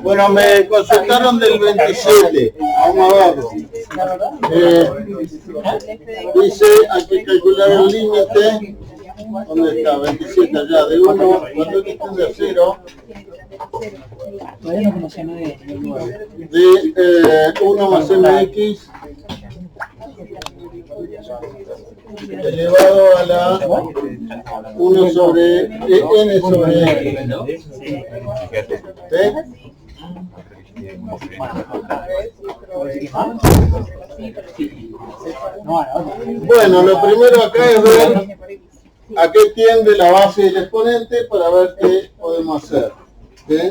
Bueno, me consultaron del 27. Vamos a verlo. Dice, hay que calcular el límite. ¿Dónde está? 27 allá, de 1, cuando x tiende a 0. De 1 más mx elevado a la 1 sobre n sobre x. ¿Sí? Bueno, lo primero acá es ver a qué tiende la base del exponente para ver qué podemos hacer. ¿Sí?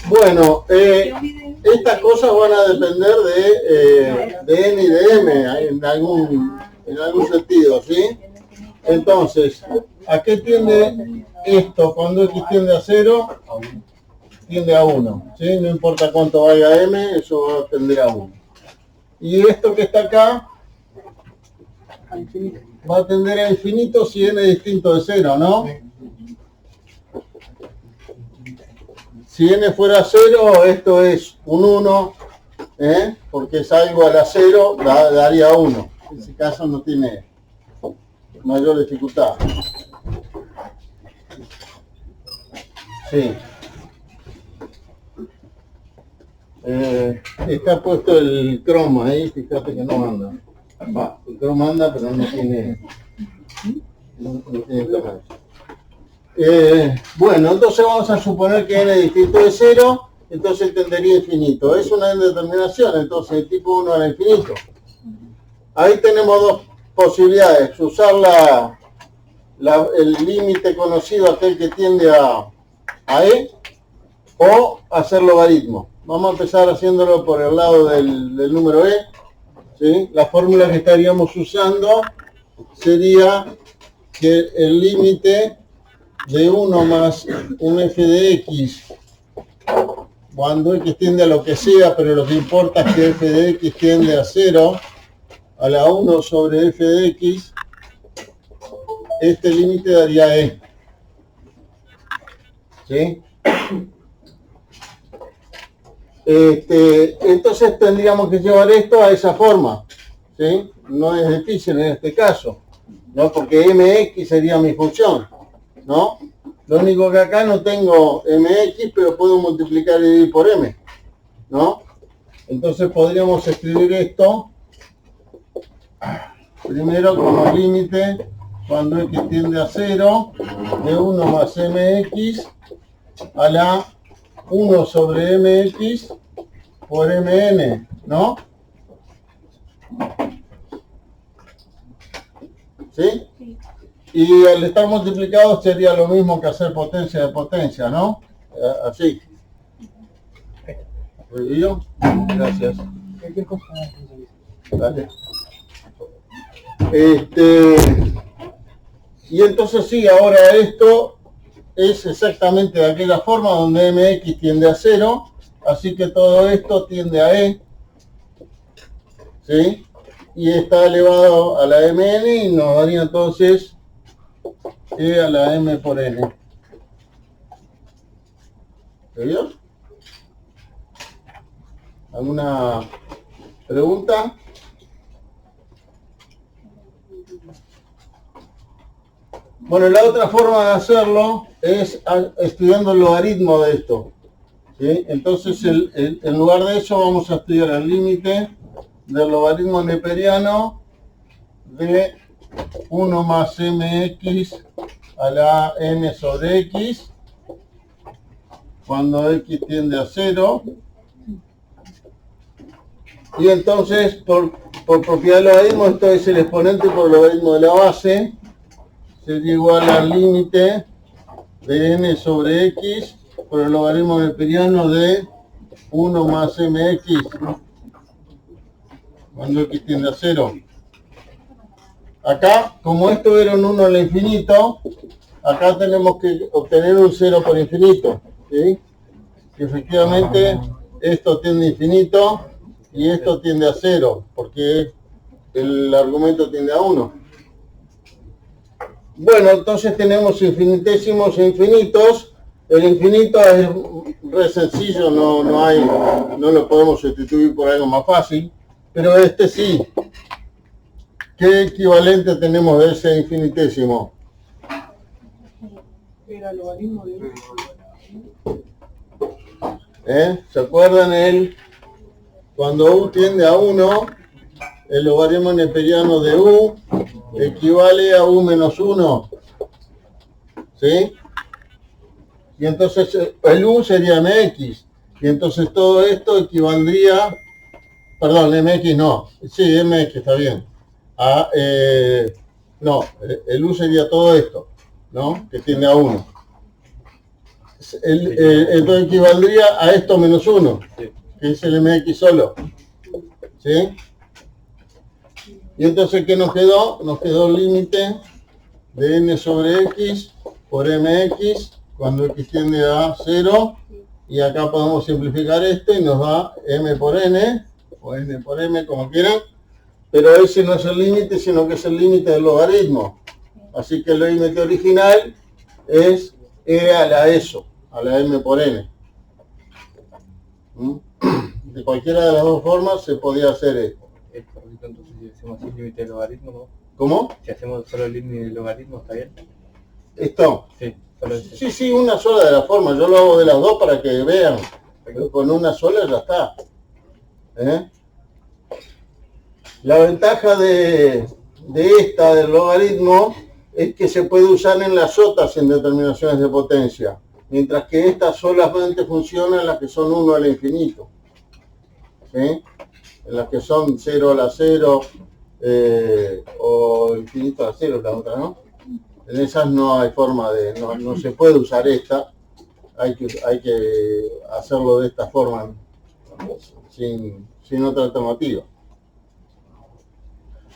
Bueno, estas cosas van a depender de n y de m en algún sentido, ¿sí? Entonces, ¿a qué tiende esto? Cuando x tiende a 0, tiende a 1, ¿sí? No importa cuánto vaya m, eso va a tender a 1. Y esto que está acá va a tender a infinito si n es distinto de 0, ¿no? Si n fuera 0, esto es un 1, porque es algo a la 0, daría 1. En ese caso no tiene mayor dificultad. Sí. Está puesto el croma ahí, fíjate que no anda. El croma anda, pero no tiene tamaño. Bueno, entonces vamos a suponer que n es distinto de 0, entonces tendería infinito. Es una indeterminación, entonces de tipo 1 a la infinito. Ahí tenemos dos posibilidades: usar el límite conocido, aquel que tiende a e, o hacer logaritmo. Vamos a empezar haciéndolo por el lado del número e. ¿Sí? La fórmula que estaríamos usando sería que el límite de 1 más un f de x, cuando x tiende a lo que sea, pero lo que importa es que f de x tiende a 0, a la 1 sobre f de x, este límite daría e. ¿Sí? Entonces tendríamos que llevar esto a esa forma, ¿sí? No es difícil en este caso, ¿no? Porque mx sería mi función, ¿no? Lo único que acá no tengo mx, pero puedo multiplicar y dividir por m, ¿no? Entonces podríamos escribir esto primero como límite cuando x tiende a 0 de 1 más mx a la 1 sobre mx por mn, ¿no? ¿Sí? Y al estar multiplicado sería lo mismo que hacer potencia de potencia, ¿no? Así. ¿Revió? Gracias. Dale. Y entonces sí, ahora esto es exactamente de aquella forma donde mx tiende a 0, así que todo esto tiende a e, ¿sí? Y está elevado a la mn y nos daría entonces e a la m por n. ¿Se vio? ¿Alguna pregunta? Bueno, la otra forma de hacerlo es estudiando el logaritmo de esto, ¿sí? Entonces, en lugar de eso, vamos a estudiar el límite del logaritmo neperiano de 1 más mx a la n sobre x, cuando x tiende a 0. Y entonces, por propiedad del logaritmo, esto es el exponente por el logaritmo de la base, sería igual al límite de n sobre x por el logaritmo neperiano de 1 más mx cuando x tiende a 0. Acá, como esto era un 1 al infinito, acá tenemos que obtener un 0 por infinito, ¿sí? Que efectivamente esto tiende a infinito y esto tiende a 0, porque el argumento tiende a 1. Bueno, entonces tenemos infinitésimos e infinitos. El infinito es re sencillo, no lo podemos sustituir por algo más fácil, pero este sí. ¿Qué equivalente tenemos de ese infinitésimo? Era el logaritmo de ¿Se acuerdan cuando u tiende a 1, el logaritmo neperiano de u equivale a u menos 1? ¿Sí? Y entonces el u sería mx. Y entonces todo esto equivaldría, perdón, mx no, sí, mx está bien. No, el u sería todo esto, ¿no? Que tiende a 1. Entonces equivaldría a esto menos 1, que es el mx solo. ¿Sí? Y entonces, ¿qué nos quedó? Nos quedó el límite de n sobre x por mx cuando x tiende a 0. Y acá podemos simplificar y nos da m por n, o n por m, como quieran. Pero ese no es el límite, sino que es el límite del logaritmo. Así que el límite original es e a la eso, a la m por n. De cualquiera de las dos formas se podía hacer esto. Entonces, si hacemos el límite del logaritmo, ¿no? ¿Cómo? Si hacemos solo el límite del logaritmo, ¿está bien? ¿Esto? Sí, solo ese. Sí, una sola de las formas. Yo lo hago de las dos para que vean. Pero con una sola ya está. La ventaja del logaritmo, es que se puede usar en las otras en determinaciones de potencia. Mientras que esta solamente funciona en las que son 1 al infinito. ¿Sí? En las que son 0 a la 0 o infinito a la 0 la otra, ¿no? En esas no hay forma no se puede usar esta, hay que hacerlo de esta forma, sin otra alternativa.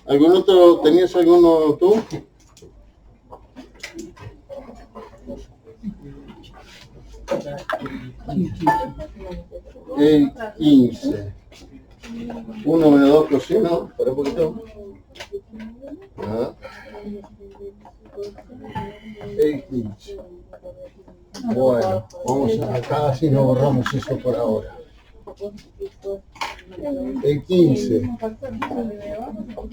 ¿Algún otro, tenías alguno tú? El 15. 1 menos 2 coseno, para un poquito. El 15. Bueno, vamos acá, así no borramos eso por ahora. El 15.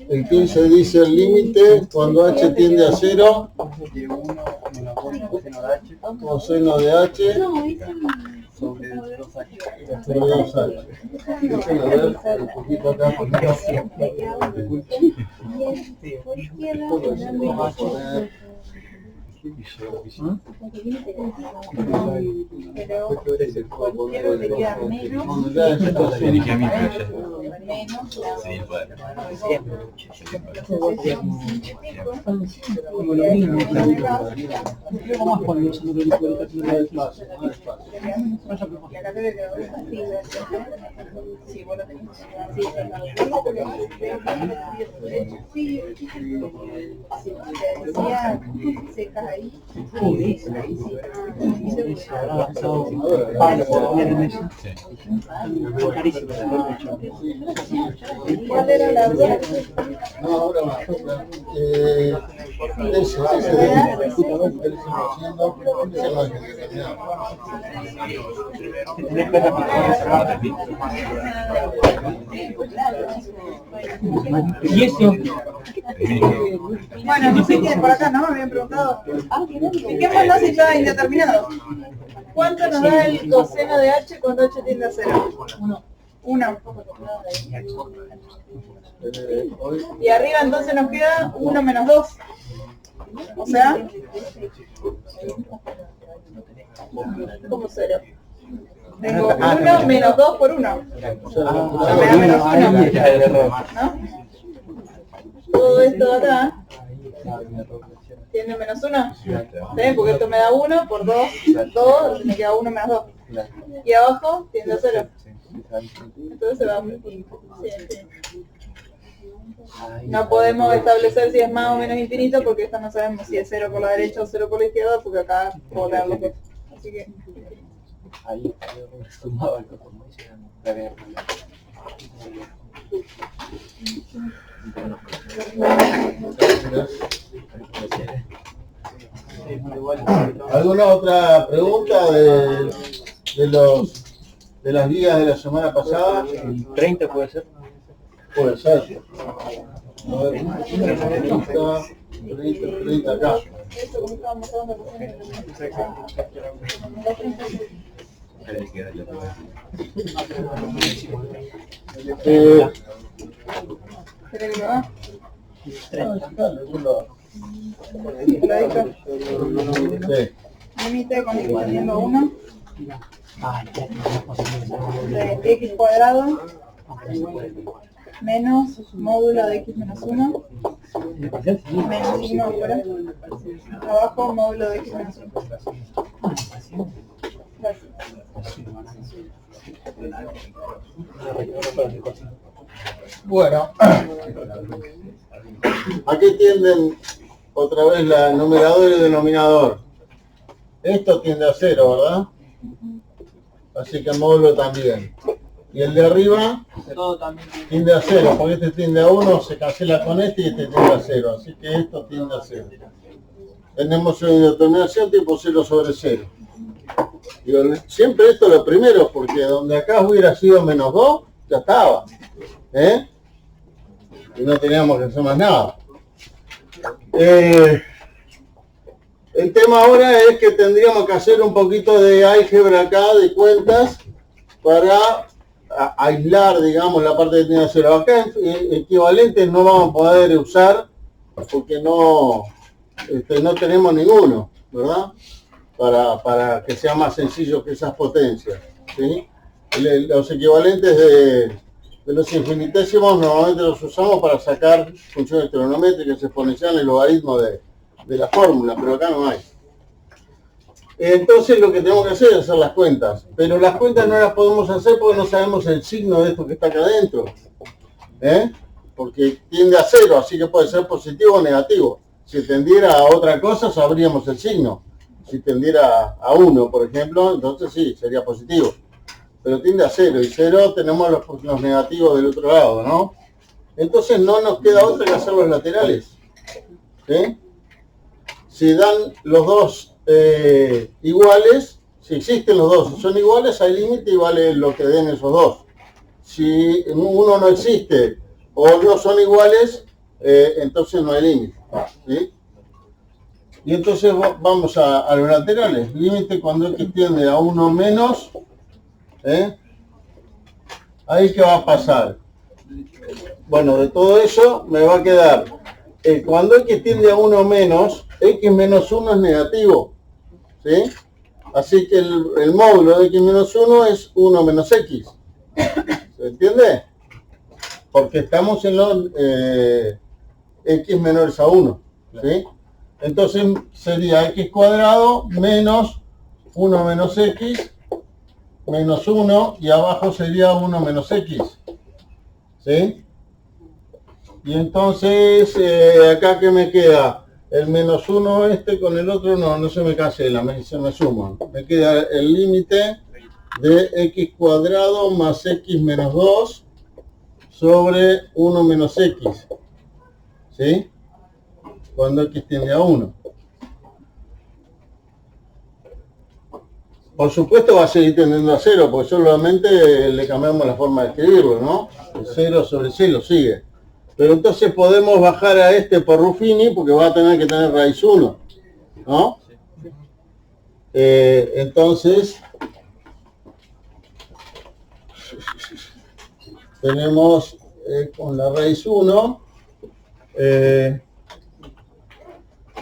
El 15 dice el límite cuando h tiende a 0. Coseno de h sobre 2h. Déjenme ver un poquito acá. ¿Cuál era la duda? No, ahora va. ¿Y eso? Bueno, no sé quién por acá, ¿no? Me habían preguntado. Fijémonos si está indeterminado. ¿Cuánto nos da el coseno de h cuando h tiende a 0? 1. Y arriba entonces nos queda 1 menos 2. O sea, como 0. Tengo 1 menos 2 por 1. Me da menos 1. ¿No? Todo esto de acá tiene menos 1. ¿Sí? Porque esto me da 1 por 2, 2, me queda 1 menos 2. Y abajo tiende a 0. Entonces se va a no podemos establecer si es más o menos infinito porque esto no sabemos si es 0 por la derecha o 0 por la izquierda porque acá puedo leer los dos. Así que ahí sumaba el como dice ¿Alguna otra pregunta de las guías de la semana pasada? ¿El 30 puede ser? Puede ser. A ver, 30 acá. Eso, como estábamos hablando ¿Querés que lo haga? Sí. Límite con x tendiendo a 1 de x cuadrado menos módulo de x menos 1 menos signo afuera, abajo módulo de x menos 1. Bueno, aquí tienden otra vez la numerador y el denominador. Esto tiende a 0, ¿verdad? Así que el módulo también. Y el de arriba tiende a 0, porque este tiende a 1, se cancela con este y este tiende a 0. Así que esto tiende a 0. Tenemos una indeterminación tipo 0 sobre 0. Digo, siempre esto es lo primero, porque donde acá hubiera sido menos 2, ya estaba. Y no teníamos que hacer más nada. El tema ahora es que tendríamos que hacer un poquito de álgebra acá, de cuentas, para aislar, digamos, la parte que tiene a 0. Acá equivalentes no vamos a poder usar, porque no tenemos ninguno, ¿verdad? Para que sea más sencillo que esas potencias, ¿sí? Los equivalentes de los infinitésimos normalmente los usamos para sacar funciones trigonométricas, exponenciales, logaritmos de la fórmula, pero acá no hay. Entonces lo que tenemos que hacer es hacer las cuentas, pero las cuentas no las podemos hacer porque no sabemos el signo de esto que está acá adentro, porque tiende a 0, así que puede ser positivo o negativo. Si tendiera a otra cosa sabríamos el signo. Si tendiera a 1, por ejemplo, entonces sí, sería positivo. Pero tiende a 0, y 0 tenemos los negativos del otro lado, ¿no? Entonces no nos queda otra que hacer los laterales. ¿Sí? Si dan los dos iguales, si existen los dos, si son iguales, hay límite y vale lo que den esos dos. Si uno no existe o no son iguales, entonces no hay límite. ¿Sí? Y entonces vamos a los laterales. Límite cuando x tiende a 1 menos. Ahí qué va a pasar. Bueno, de todo eso me va a quedar. Cuando x tiende a 1 menos, x menos 1 es negativo. ¿Sí? Así que el módulo de x menos 1 es 1 menos x. ¿Se entiende? Porque estamos en los x menores a 1. ¿Sí? Entonces sería x cuadrado menos 1 menos x menos 1 y abajo sería 1 menos x. ¿Sí? Y entonces acá que me queda el menos 1 con el otro no se me cancela, se me suman. Me queda el límite de x cuadrado más x menos 2 sobre 1 menos x. ¿Sí? Cuando x tiende a 1. Por supuesto va a seguir tendiendo a 0, porque solamente le cambiamos la forma de escribirlo, ¿no? El 0 sobre 0 sigue. Pero entonces podemos bajar a este por Ruffini, porque va a tener que tener raíz 1, ¿no? Entonces, tenemos con la raíz 1,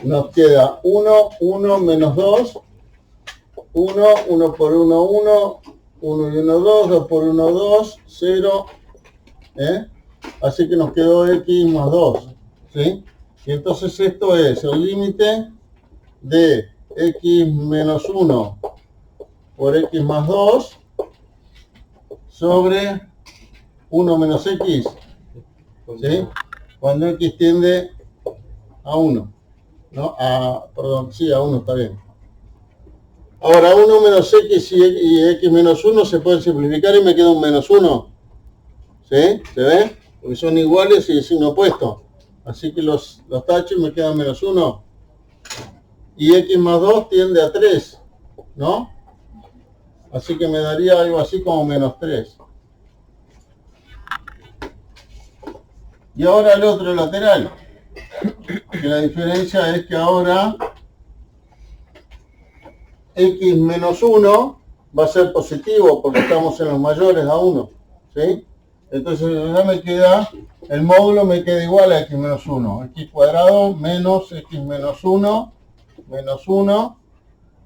nos queda 1, 1 menos 2, 1, 1 por 1, 1, 1 y 1, 2, 2 por 1, 2, 0, así que nos quedó x más 2, ¿sí? Y entonces esto es el límite de x menos 1 por x más 2 sobre 1 menos x, ¿sí? Cuando x tiende a 1, ¿no? Perdón, sí, a 1 está bien. Ahora 1 menos x y x menos 1 se pueden simplificar y me queda un menos 1. ¿Sí? ¿Se ve? Porque son iguales y de signo opuesto. Así que los tacho y me quedan menos 1. y x más 2 tiende a 3, ¿no? Así que me daría algo así como menos 3. Y ahora el otro lateral, que la diferencia es que ahora x menos 1 va a ser positivo porque estamos en los mayores a 1, ¿sí? Entonces ya me queda, el módulo me queda igual a x menos 1, x cuadrado menos x menos 1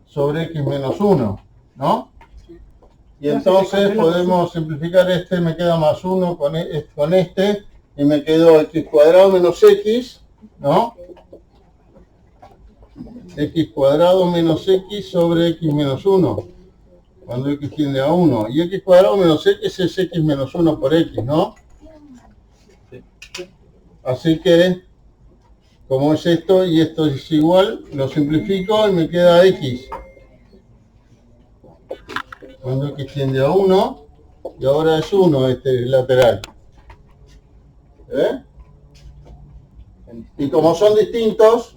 sobre x menos 1, ¿no? Y entonces podemos simplificar este, me queda más 1 con este, y me quedó x cuadrado menos x, ¿no? X cuadrado menos x sobre x menos 1, cuando x tiende a 1. Y x cuadrado menos x es x menos 1 por x, ¿no? Así que, como es esto y esto es igual, lo simplifico y me queda x. Cuando x tiende a 1, y ahora es 1 este lateral. ¿Eh? Y como son distintos,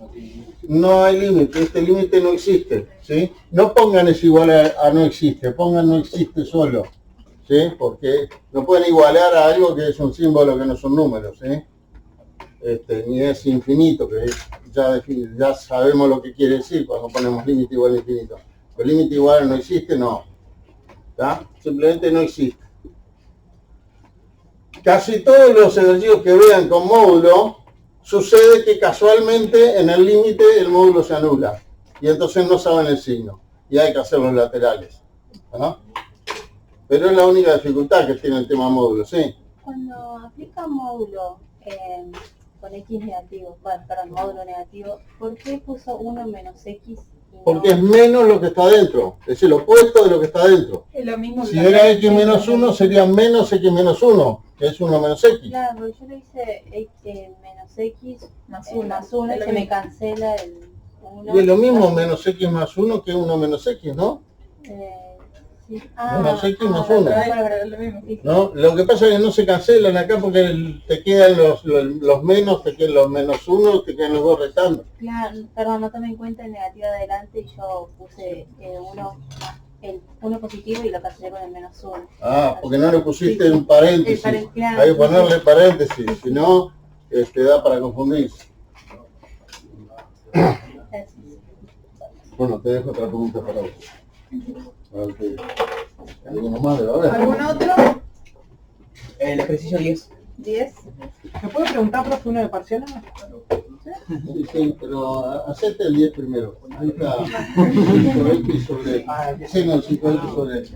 no hay límite, este límite no existe, ¿sí? No pongan es igual a no existe, pongan no existe solo, ¿sí? Porque no pueden igualar a algo que es un símbolo que no son números, ¿sí? Ni es infinito, que ya sabemos lo que quiere decir cuando ponemos límite igual a infinito. El límite igual no existe, no. ¿Está? Simplemente no existe. Casi todos los ejercicios que vean con módulo, sucede que casualmente en el límite el módulo se anula y entonces no saben el signo y hay que hacer los laterales, ¿no? Pero es la única dificultad que tiene el tema módulo, ¿sí? Cuando aplica módulo con x negativo, bueno, perdón, módulo negativo, ¿por qué puso 1 menos x? Porque es menos lo que está dentro, es el opuesto de lo que está dentro. Es lo mismo Si era x menos 1 sería menos x menos 1, que es 1 menos x. Claro, porque yo le hice menos x más 1 y se me cancela el 1. Y es lo mismo menos x más 1 que 1 menos x, ¿no? Sí. Menos x más 1. Lo mismo. ¿No? Lo que pasa es que no se cancelan acá porque te quedan los menos, te quedan los menos 1, te quedan los dos restando. Claro, perdón, no tomé en cuenta el negativo de adelante y yo puse el 1 positivo y lo cancelé con el menos 1. Ah, porque no le pusiste un paréntesis. Claro, Hay que ponerle paréntesis, si no, te da para confundirse. Bueno, te dejo otra pregunta para vos. ¿Alguno más de la ¿Algún otro? El ejercicio 10. 10. ¿Me puedo preguntar, profe, uno de parciales? Sí, pero hacete el 10 primero. Ahí está. 5x sobre sí, no, 5x sobre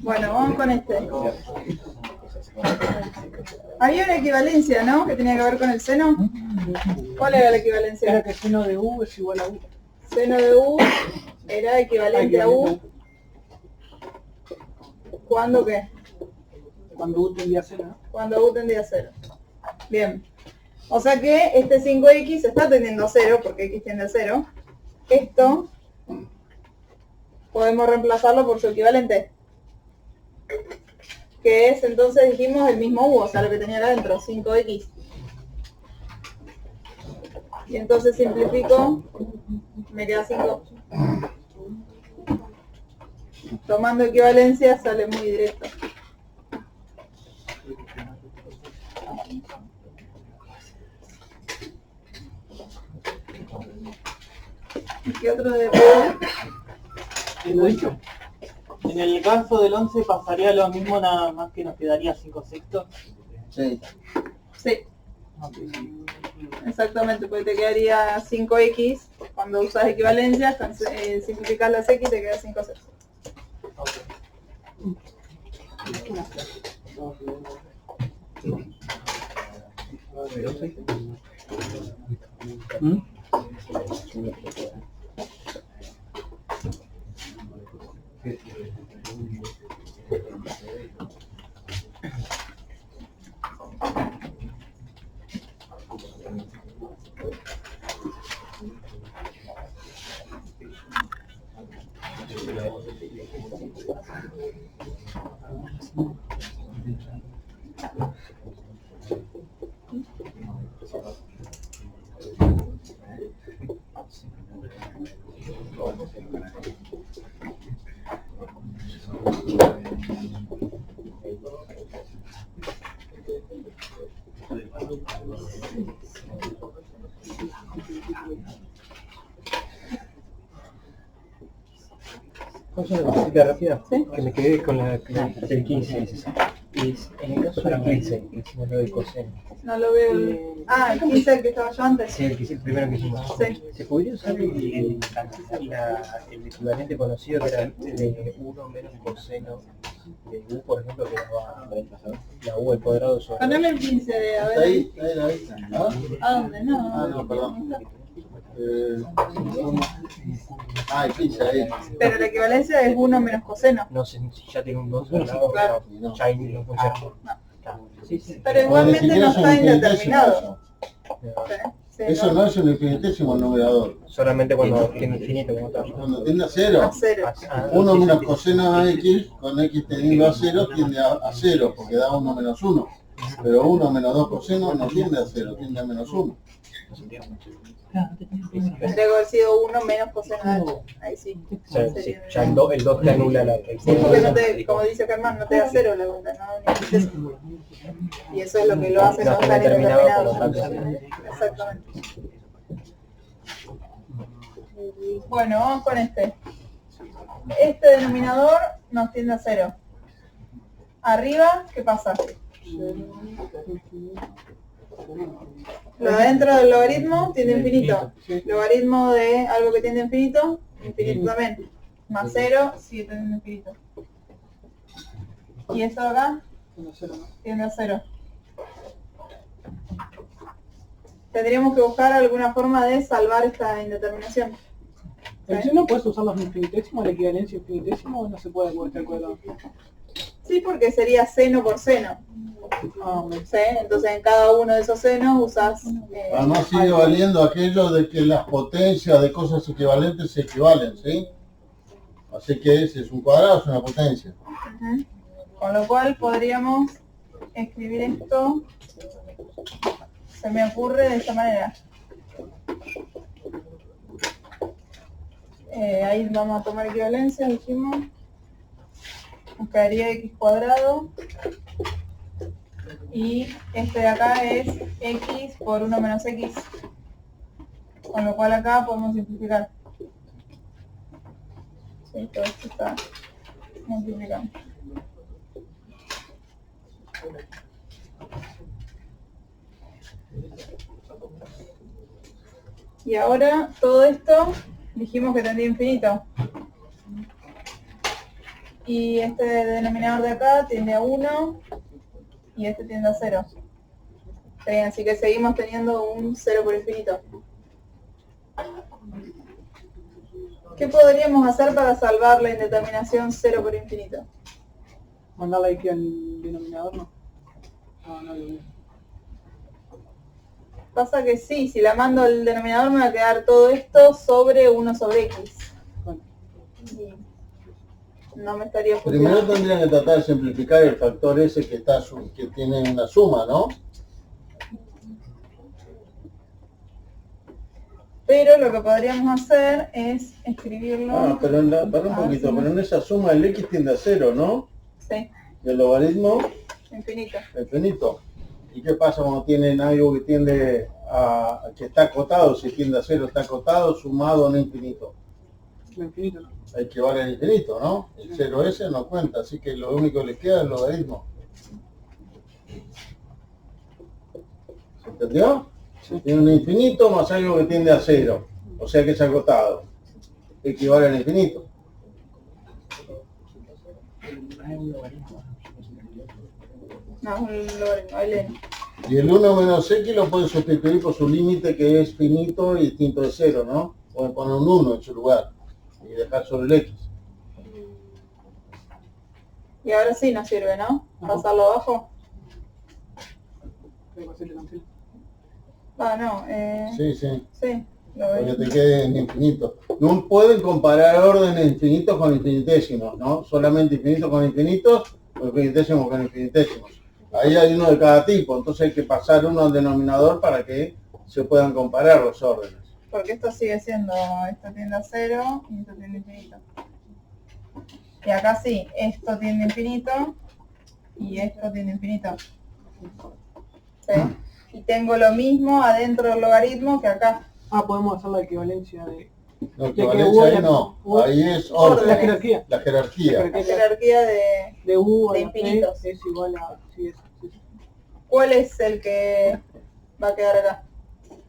Bueno, vamos con este. Había una equivalencia, ¿no? Que tenía que ver con el seno. ¿Cuál era la equivalencia? Era que seno de u es igual a u. Seno de u era equivalente a u. ¿Cuándo qué? Cuando u tendía a 0, ¿no? Cuando u tendía a 0. Bien. O sea que este 5x está tendiendo a 0, porque x tiende a 0. Esto podemos reemplazarlo por su equivalente, que es, entonces dijimos, el mismo u, o sea, lo que tenía adentro, 5x. Y entonces simplifico, me queda 5. Tomando equivalencia sale muy directo. ¿Y qué otro de En el caso del 11 pasaría lo mismo, nada más que nos quedaría 5/6. Sí. Sí. Exactamente, porque te quedaría 5x, cuando usas equivalencias, simplificas las x y te queda 5/6. Una cosita rápida, ¿Sí? que me quedé con la del 15. En el caso del 15, que hicimos lo de coseno. No lo veo. El 15 que estaba yo antes. Sí, el primero que hicimos. Sí. ¿Se podría usar el equivalente conocido que era de 1 menos coseno de u, por ejemplo, que daba la u al cuadrado sobre... Poneme el 15 de, a ver. Ahí. ¿Ah? ¿A dónde? No. No, perdón. El 15 ahí. Pero la equivalencia es 1 menos coseno. No sé si ya tiene un 2 al lado, Claro. pero ya ahí no funciona. Sí, sí. Pero igualmente no está indeterminado. Sí, Eso no es un infinitésimo numerador. Solamente cuando tiene infinito como tal. Cuando tiende a cero, A 0. 1 menos coseno a x, con x tendiendo a 0, tiende a 0, porque da 1 menos 1. Pero 1 menos 2 coseno no tiende a 0, tiende a menos 1. Tendría que haber sido 1 menos coseno de h. Ahí sí. O sea, sí, ya el 2 te anula la Sí, porque no te, como dice Germán, no te da 0 la vuelta, ¿no? Ni infinitésimo. Y eso es lo que lo hace no estar indeterminado. Exactamente. Bueno, vamos con este. Este denominador nos tiende a 0. Arriba, ¿qué pasa? Lo de adentro del logaritmo tiende a infinito. Logaritmo de algo que tiende a infinito, infinito también. Más 0 sigue tendiendo a infinito. Y esto de acá tiende a 0. Tendríamos que buscar alguna forma de salvar esta indeterminación. ¿El seno puedes usar los infinitésimos, la equivalencia infinitésimo o no se puede con este cuadrado? Sí, porque sería seno por seno. Bueno. ¿Sí? Entonces en cada uno de esos senos usas... Además sigue valiendo aquello de que las potencias de cosas equivalentes se equivalen, ¿sí? Así que ese es un cuadrado, es una potencia. Con lo cual podríamos escribir esto, se me ocurre de esta manera. Ahí vamos a tomar equivalencia, dijimos. Nos quedaría x cuadrado. Y este de acá es x por 1 menos x. Con lo cual acá podemos simplificar. Sí, todo esto está multiplicando. Y ahora todo esto dijimos que tendría infinito. Y este denominador de acá tiende a 1 y este tiende a 0. Bien, así que seguimos teniendo un 0 por infinito. ¿Qué podríamos hacer para salvar la indeterminación 0 por infinito? Mandarla aquí al denominador, ¿no? No, lo Pasa que sí, si la mando al denominador me va a quedar todo esto sobre 1 sobre x. Bueno. Y no me estaría Primero funcionando. tendrían que tratar de simplificar el factor ese que está que tiene una suma, ¿no? Pero lo que podríamos hacer es escribirlo. Pero para un poquito, pero en esa suma el x tiende a 0, ¿no? Sí, Y el logaritmo infinito. infinito. ¿Y qué pasa cuando tienen algo que tiende a que está acotado? Si tiende a 0 está acotado, sumado no infinito. Lo infinito, ¿no? Hay que vale al infinito, ¿no? El 0 ese no cuenta, así que lo único que le queda es el logaritmo. ¿Se entendió? Sí. Tiene un infinito más algo que tiende a 0, o sea que es acotado. Equivale al infinito. No, un logaritmo, el n. Y el 1 menos x lo pueden sustituir por su límite que es finito y distinto de 0, ¿no? Pueden poner un 1 en su lugar y dejar solo el x. Y ahora sí nos sirve, ¿no? Pasarlo abajo. Tengo que hacerle cancel. No, Sí, sí, lo para que veo. te quede en infinito. No pueden comparar órdenes infinitos con infinitésimos, ¿no? Solamente infinitos con infinitos o infinitésimos con infinitésimos. Ahí hay uno de cada tipo, entonces hay que pasar uno al denominador para que se puedan comparar los órdenes. Porque esto sigue siendo, esto tiende a 0 y esto tiende a infinito. Y acá sí, esto tiende a infinito y esto tiende a infinito. ¿Sí? tengo lo mismo adentro del logaritmo que acá. Ah, podemos hacer la equivalencia de... No, Ya que equivalencia U ahí la- no, U- ahí es Orden. orden. La jerarquía. La jerarquía. La jerarquía De U a de la P infinitos. es igual a... Sí, sí. ¿Cuál es el que va a quedar acá?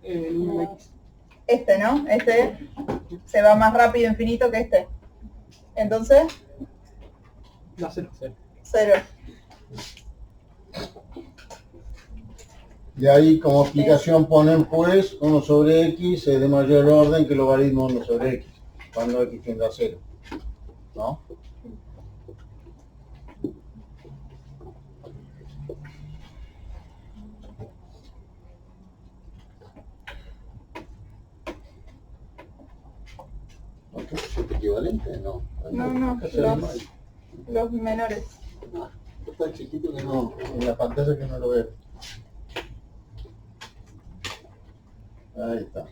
El 1x. Este, ¿no? Este se va más rápido infinito que este. Entonces, Da 0. 0. Y ahí como explicación ponen pues 1 sobre x es de mayor orden que el logaritmo 1 sobre x, cuando x tiende a 0. ¿No? ¿Es equivalente? No. No, los menores. Está chiquito que no, en la pantalla que no lo veo. Ahí está.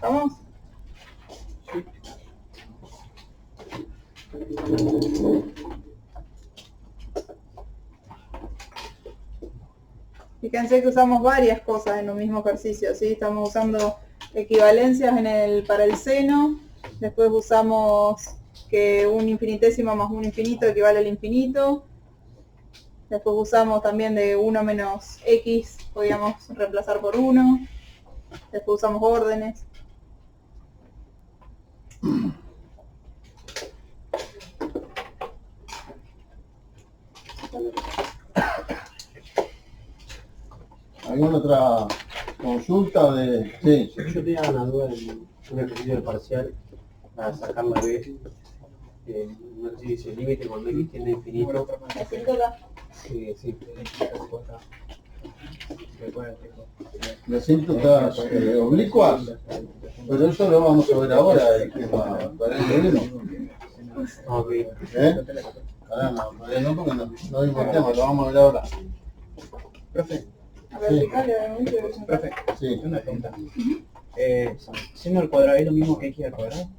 ¿Vamos? Fíjense que usamos varias cosas en un mismo ejercicio, ¿sí? Estamos usando equivalencias para el seno, después usamos que un infinitésimo más un infinito equivale al infinito, después usamos también de 1 menos x, podríamos reemplazar por 1, después usamos órdenes. ¿Alguna otra consulta de...? Sí, sí. Yo tenía una duda en un ejercicio del parcial para sacar la B. No sé si dice límite cuando x tiende a infinito. Asíntota. Sí, De asíntotas oblicuas, pero eso lo vamos a ver ahora, el tema paralelo. Ok. Ahora no, todavía no, porque no vimos el tema, lo vamos a ver ahora. Profe, A vertical, obviamente. profe, Sí. una pregunta. ¿Seno al cuadrado es lo mismo que x al cuadrado?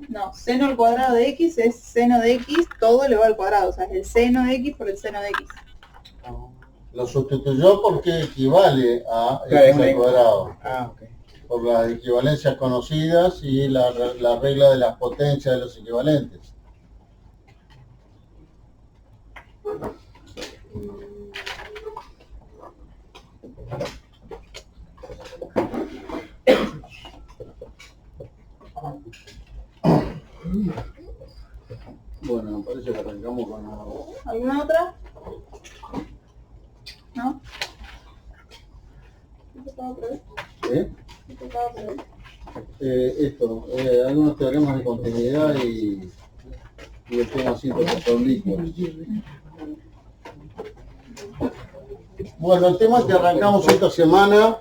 No, seno al cuadrado de x es seno de x todo elevado al cuadrado, o sea, es el seno de x por el seno de x. Lo sustituyó porque equivale a Claro, x es al cuadrado, Ah, ok. por las equivalencias conocidas y la regla de las potencias de los equivalentes. Bueno, me parece que arrancamos con ¿Alguna otra? ¿No? ¿Qué tocaba otra vez? ¿eh? ¿Qué tocaba otra vez? Esto, algunos teoremas de continuidad y el tema síntesis oblicuos. Bueno, el tema que arrancamos esta semana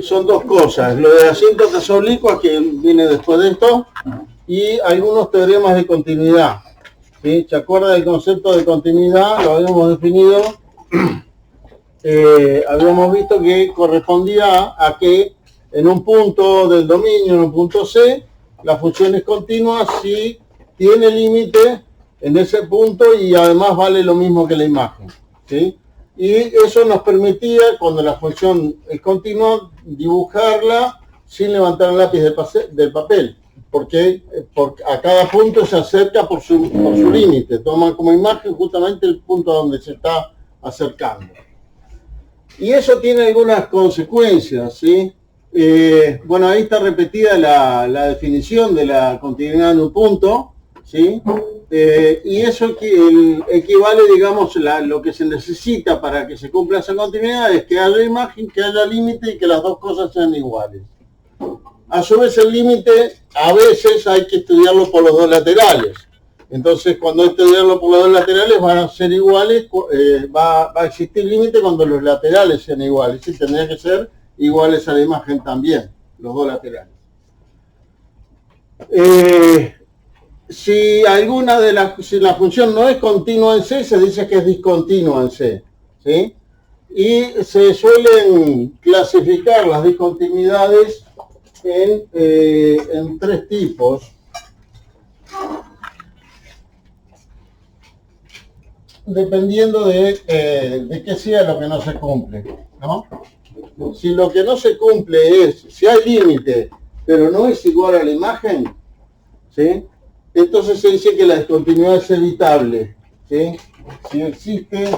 son dos cosas, lo de asíntotas oblicuas que viene después de esto y algunos teoremas de continuidad. ¿Sí? ¿Se acuerda del concepto de continuidad? Lo habíamos definido. Habíamos visto que correspondía a que en un punto del dominio, en un punto C, la función es continua si tiene límite en ese punto y además vale lo mismo que la imagen. ¿Sí? Y eso nos permitía, cuando la función es continua, dibujarla sin levantar el lápiz del papel, porque a cada punto se acerca por su límite, toma como imagen justamente el punto a donde se está acercando. Y eso tiene algunas consecuencias, ¿sí? Bueno, ahí está repetida la definición de la continuidad en un punto, ¿sí? Y eso equivale, digamos, lo que se necesita para que se cumpla esa continuidad es que haya imagen, que haya límite y que las dos cosas sean iguales. A su vez el límite a veces hay que estudiarlo por los dos laterales. Entonces cuando hay que estudiarlo por los dos laterales van a ser iguales, va a existir límite cuando los laterales sean iguales. Y tendría que ser iguales a la imagen también, los dos laterales. Si la función no es continua en C, se dice que es discontinua en C, ¿sí? Y se suelen clasificar las discontinuidades en tres tipos. dependiendo de qué sea lo que no se cumple, ¿no? Si lo que no se cumple es, si hay límite, pero no es igual a la imagen, ¿sí? Entonces se dice que la discontinuidad es evitable, ¿sí? Si existe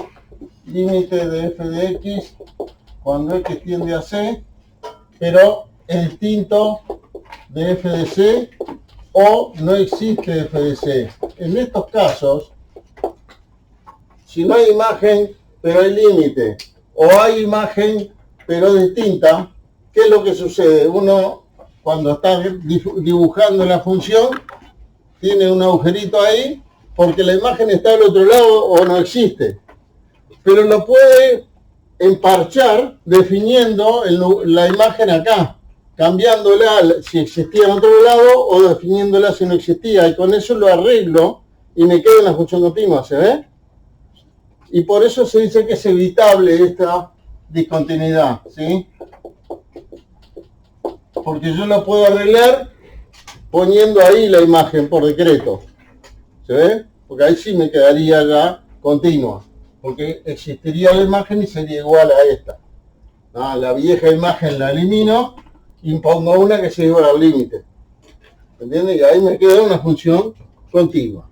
límite de f de x cuando x tiende a c, pero es distinto de f de c, o no existe f de c. En estos casos, si no hay imagen, pero hay límite, o hay imagen, pero distinta, ¿qué es lo que sucede? Uno, cuando está dibujando la función, tiene un agujerito ahí, porque la imagen está al otro lado o no existe. Pero lo puede emparchar definiendo la imagen acá, cambiándola si existía en otro lado o definiéndola si no existía. Y con eso lo arreglo y me quedo en la función continua, ¿se ve? Y por eso se dice que es evitable esta discontinuidad, ¿sí? Porque yo la puedo arreglar poniendo ahí la imagen por decreto, ¿se ve? Porque ahí sí me quedaría ya continua, porque existiría la imagen y sería igual a esta. La vieja imagen la elimino, impongo una que sea igual al límite, ¿entiendes? Y ahí me queda una función continua.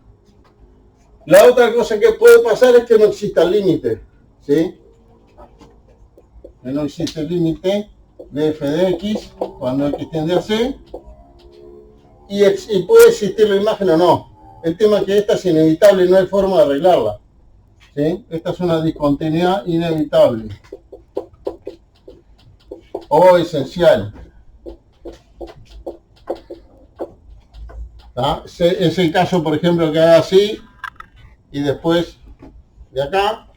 La otra cosa que puede pasar es que no exista límite, ¿sí? Que no existe límite de f de x cuando x tiende a c, y puede existir la imagen o no. El tema es que esta es inevitable y no hay forma de arreglarla, ¿sí? Esta es una discontinuidad inevitable o esencial. Es el caso, por ejemplo, que haga así y después de acá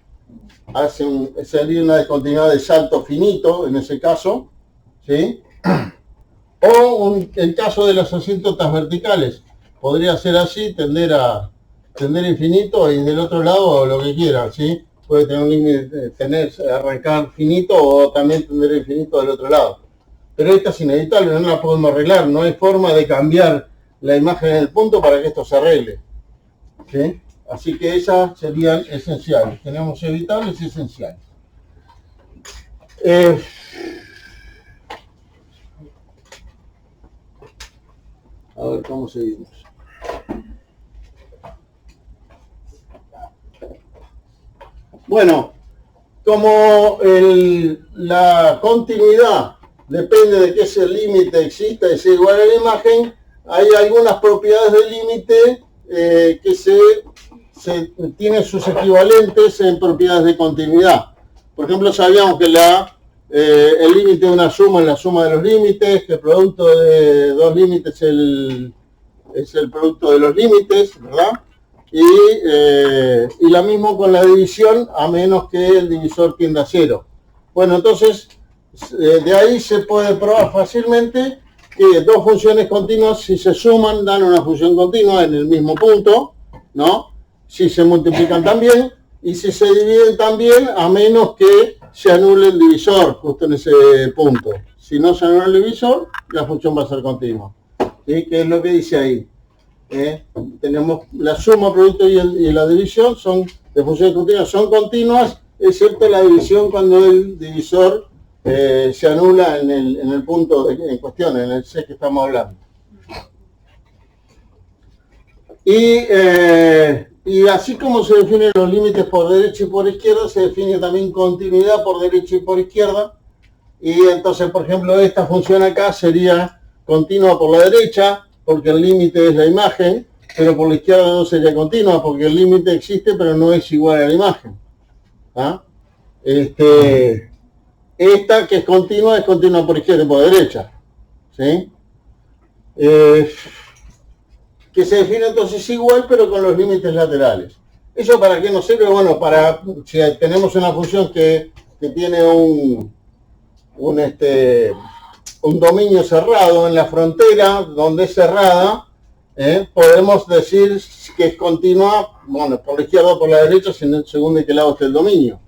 sería una discontinuidad de salto finito en ese caso, ¿sí? O el caso de los asíntotas verticales, podría ser así, tender infinito y del otro lado lo que quiera, ¿sí? Puede tener un límite, arrancar finito o también tender infinito del otro lado. Pero esta es inevitable, no la podemos arreglar, no hay forma de cambiar la imagen en el punto para que esto se arregle, ¿sí? Así que esas serían esenciales. Tenemos evitables y esenciales. A ver cómo seguimos. Bueno, como la continuidad depende de que ese límite exista y sea igual a la imagen, hay algunas propiedades del límite que tienen sus equivalentes en propiedades de continuidad. Por ejemplo, sabíamos que el límite de una suma es la suma de los límites, que el producto de dos límites es el producto de los límites, ¿verdad? Y la misma con la división, a menos que el divisor tienda a 0. Bueno, entonces, de ahí se puede probar fácilmente que dos funciones continuas, si se suman, dan una función continua en el mismo punto, ¿no? Si se multiplican también, y si se dividen también, a menos que se anule el divisor, justo en ese punto. Si no se anula el divisor, la función va a ser continua. ¿Sí? ¿Qué es lo que dice ahí? Tenemos la suma, producto y la división de funciones continuas, son continuas, excepto la división cuando el divisor se anula en el punto en cuestión, en el C que estamos hablando. Y así como se definen los límites por derecha y por izquierda, se define también continuidad por derecha y por izquierda. Y entonces, por ejemplo, esta función acá sería continua por la derecha, porque el límite es la imagen, pero por la izquierda no sería continua, porque el límite existe, pero no es igual a la imagen. ¿Ah? Esta que es continua por izquierda y por derecha, ¿sí? Que se define entonces igual, pero con los límites laterales. ¿Eso para qué nos sirve? Bueno, si tenemos una función que tiene un dominio cerrado en la frontera, donde es cerrada, podemos decir que es continua, bueno, por la izquierda o por la derecha, según de qué lado esté el dominio.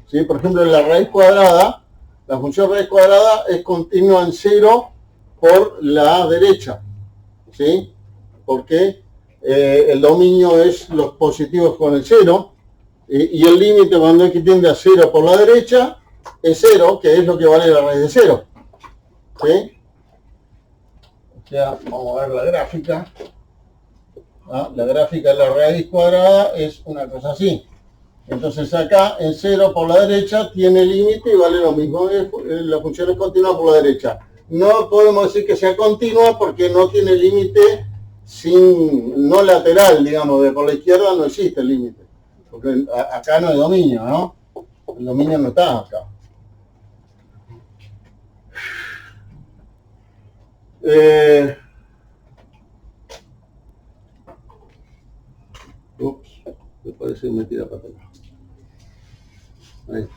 ¿Sí? Por ejemplo, en la raíz cuadrada, la función raíz cuadrada es continua en 0 por la derecha, ¿sí? Porque el dominio es los positivos con el 0, Y el límite cuando x tiende a 0 por la derecha es 0, que es lo que vale la raíz de 0. ¿Sí? O sea, vamos a ver la gráfica. La gráfica de la raíz cuadrada es una cosa así. Entonces acá en 0 por la derecha tiene límite y vale lo mismo. La función es continua por la derecha. No podemos decir que sea continua porque no tiene límite no lateral, digamos, de por la izquierda no existe el límite. Porque acá no hay dominio, ¿no? El dominio no está acá. Ups, me parece que me tira para atrás. Ahí.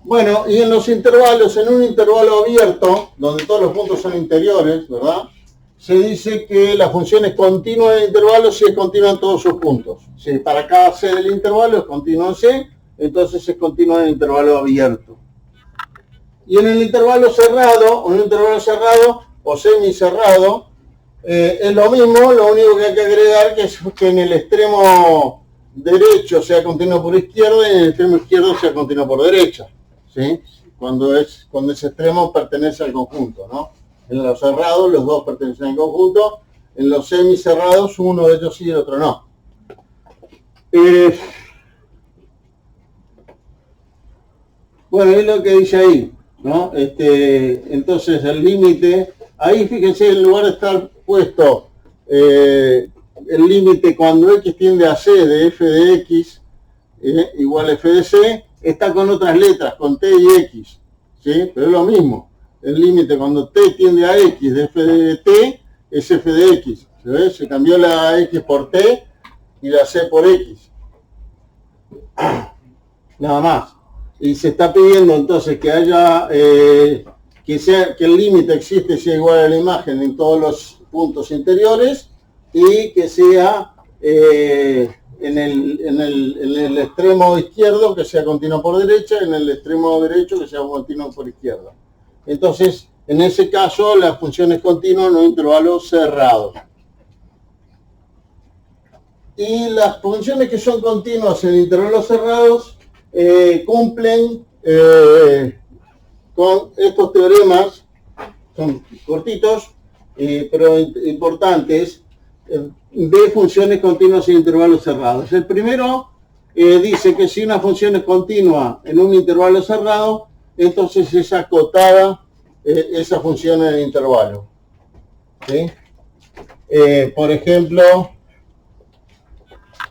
Bueno, y en los intervalos, en un intervalo abierto, donde todos los puntos son interiores, ¿verdad? Se dice que la función es continua en el intervalo si es continua en todos sus puntos. Si para cada c del intervalo es continua en c, entonces es continua en el intervalo abierto. Y en el intervalo cerrado, o semicerrado, es lo mismo, lo único que hay que agregar que es que en el extremo derecho sea continuo por izquierda y en el extremo izquierdo sea continuo por derecha. ¿Sí? Cuando ese extremo pertenece al conjunto, ¿no? En los cerrados los dos pertenecen al conjunto, en los semicerrados uno de ellos sí y el otro no. Bueno, es lo que dice ahí, ¿no? Entonces el límite, ahí fíjense, en lugar de estar puesto el límite cuando x tiende a c de f de x igual a f de c, está con otras letras, con t y x, ¿sí? Pero es lo mismo. El límite cuando t tiende a x de f de t es f de x. ¿Se ve? Se cambió la x por t y la c por x. Nada más. Y se está pidiendo entonces que haya, que el límite existe sea igual a la imagen en todos los puntos interiores y que sea en el extremo izquierdo que sea continuo por derecha, en el extremo derecho que sea continuo por izquierda. Entonces, en ese caso, la función es continua en un intervalo cerrado. Y las funciones que son continuas en intervalos cerrados cumplen con estos teoremas, son cortitos, pero importantes, de funciones continuas en intervalos cerrados. El primero dice que si una función es continua en un intervalo cerrado, entonces es acotada esa función en el intervalo. ¿Sí? Por ejemplo,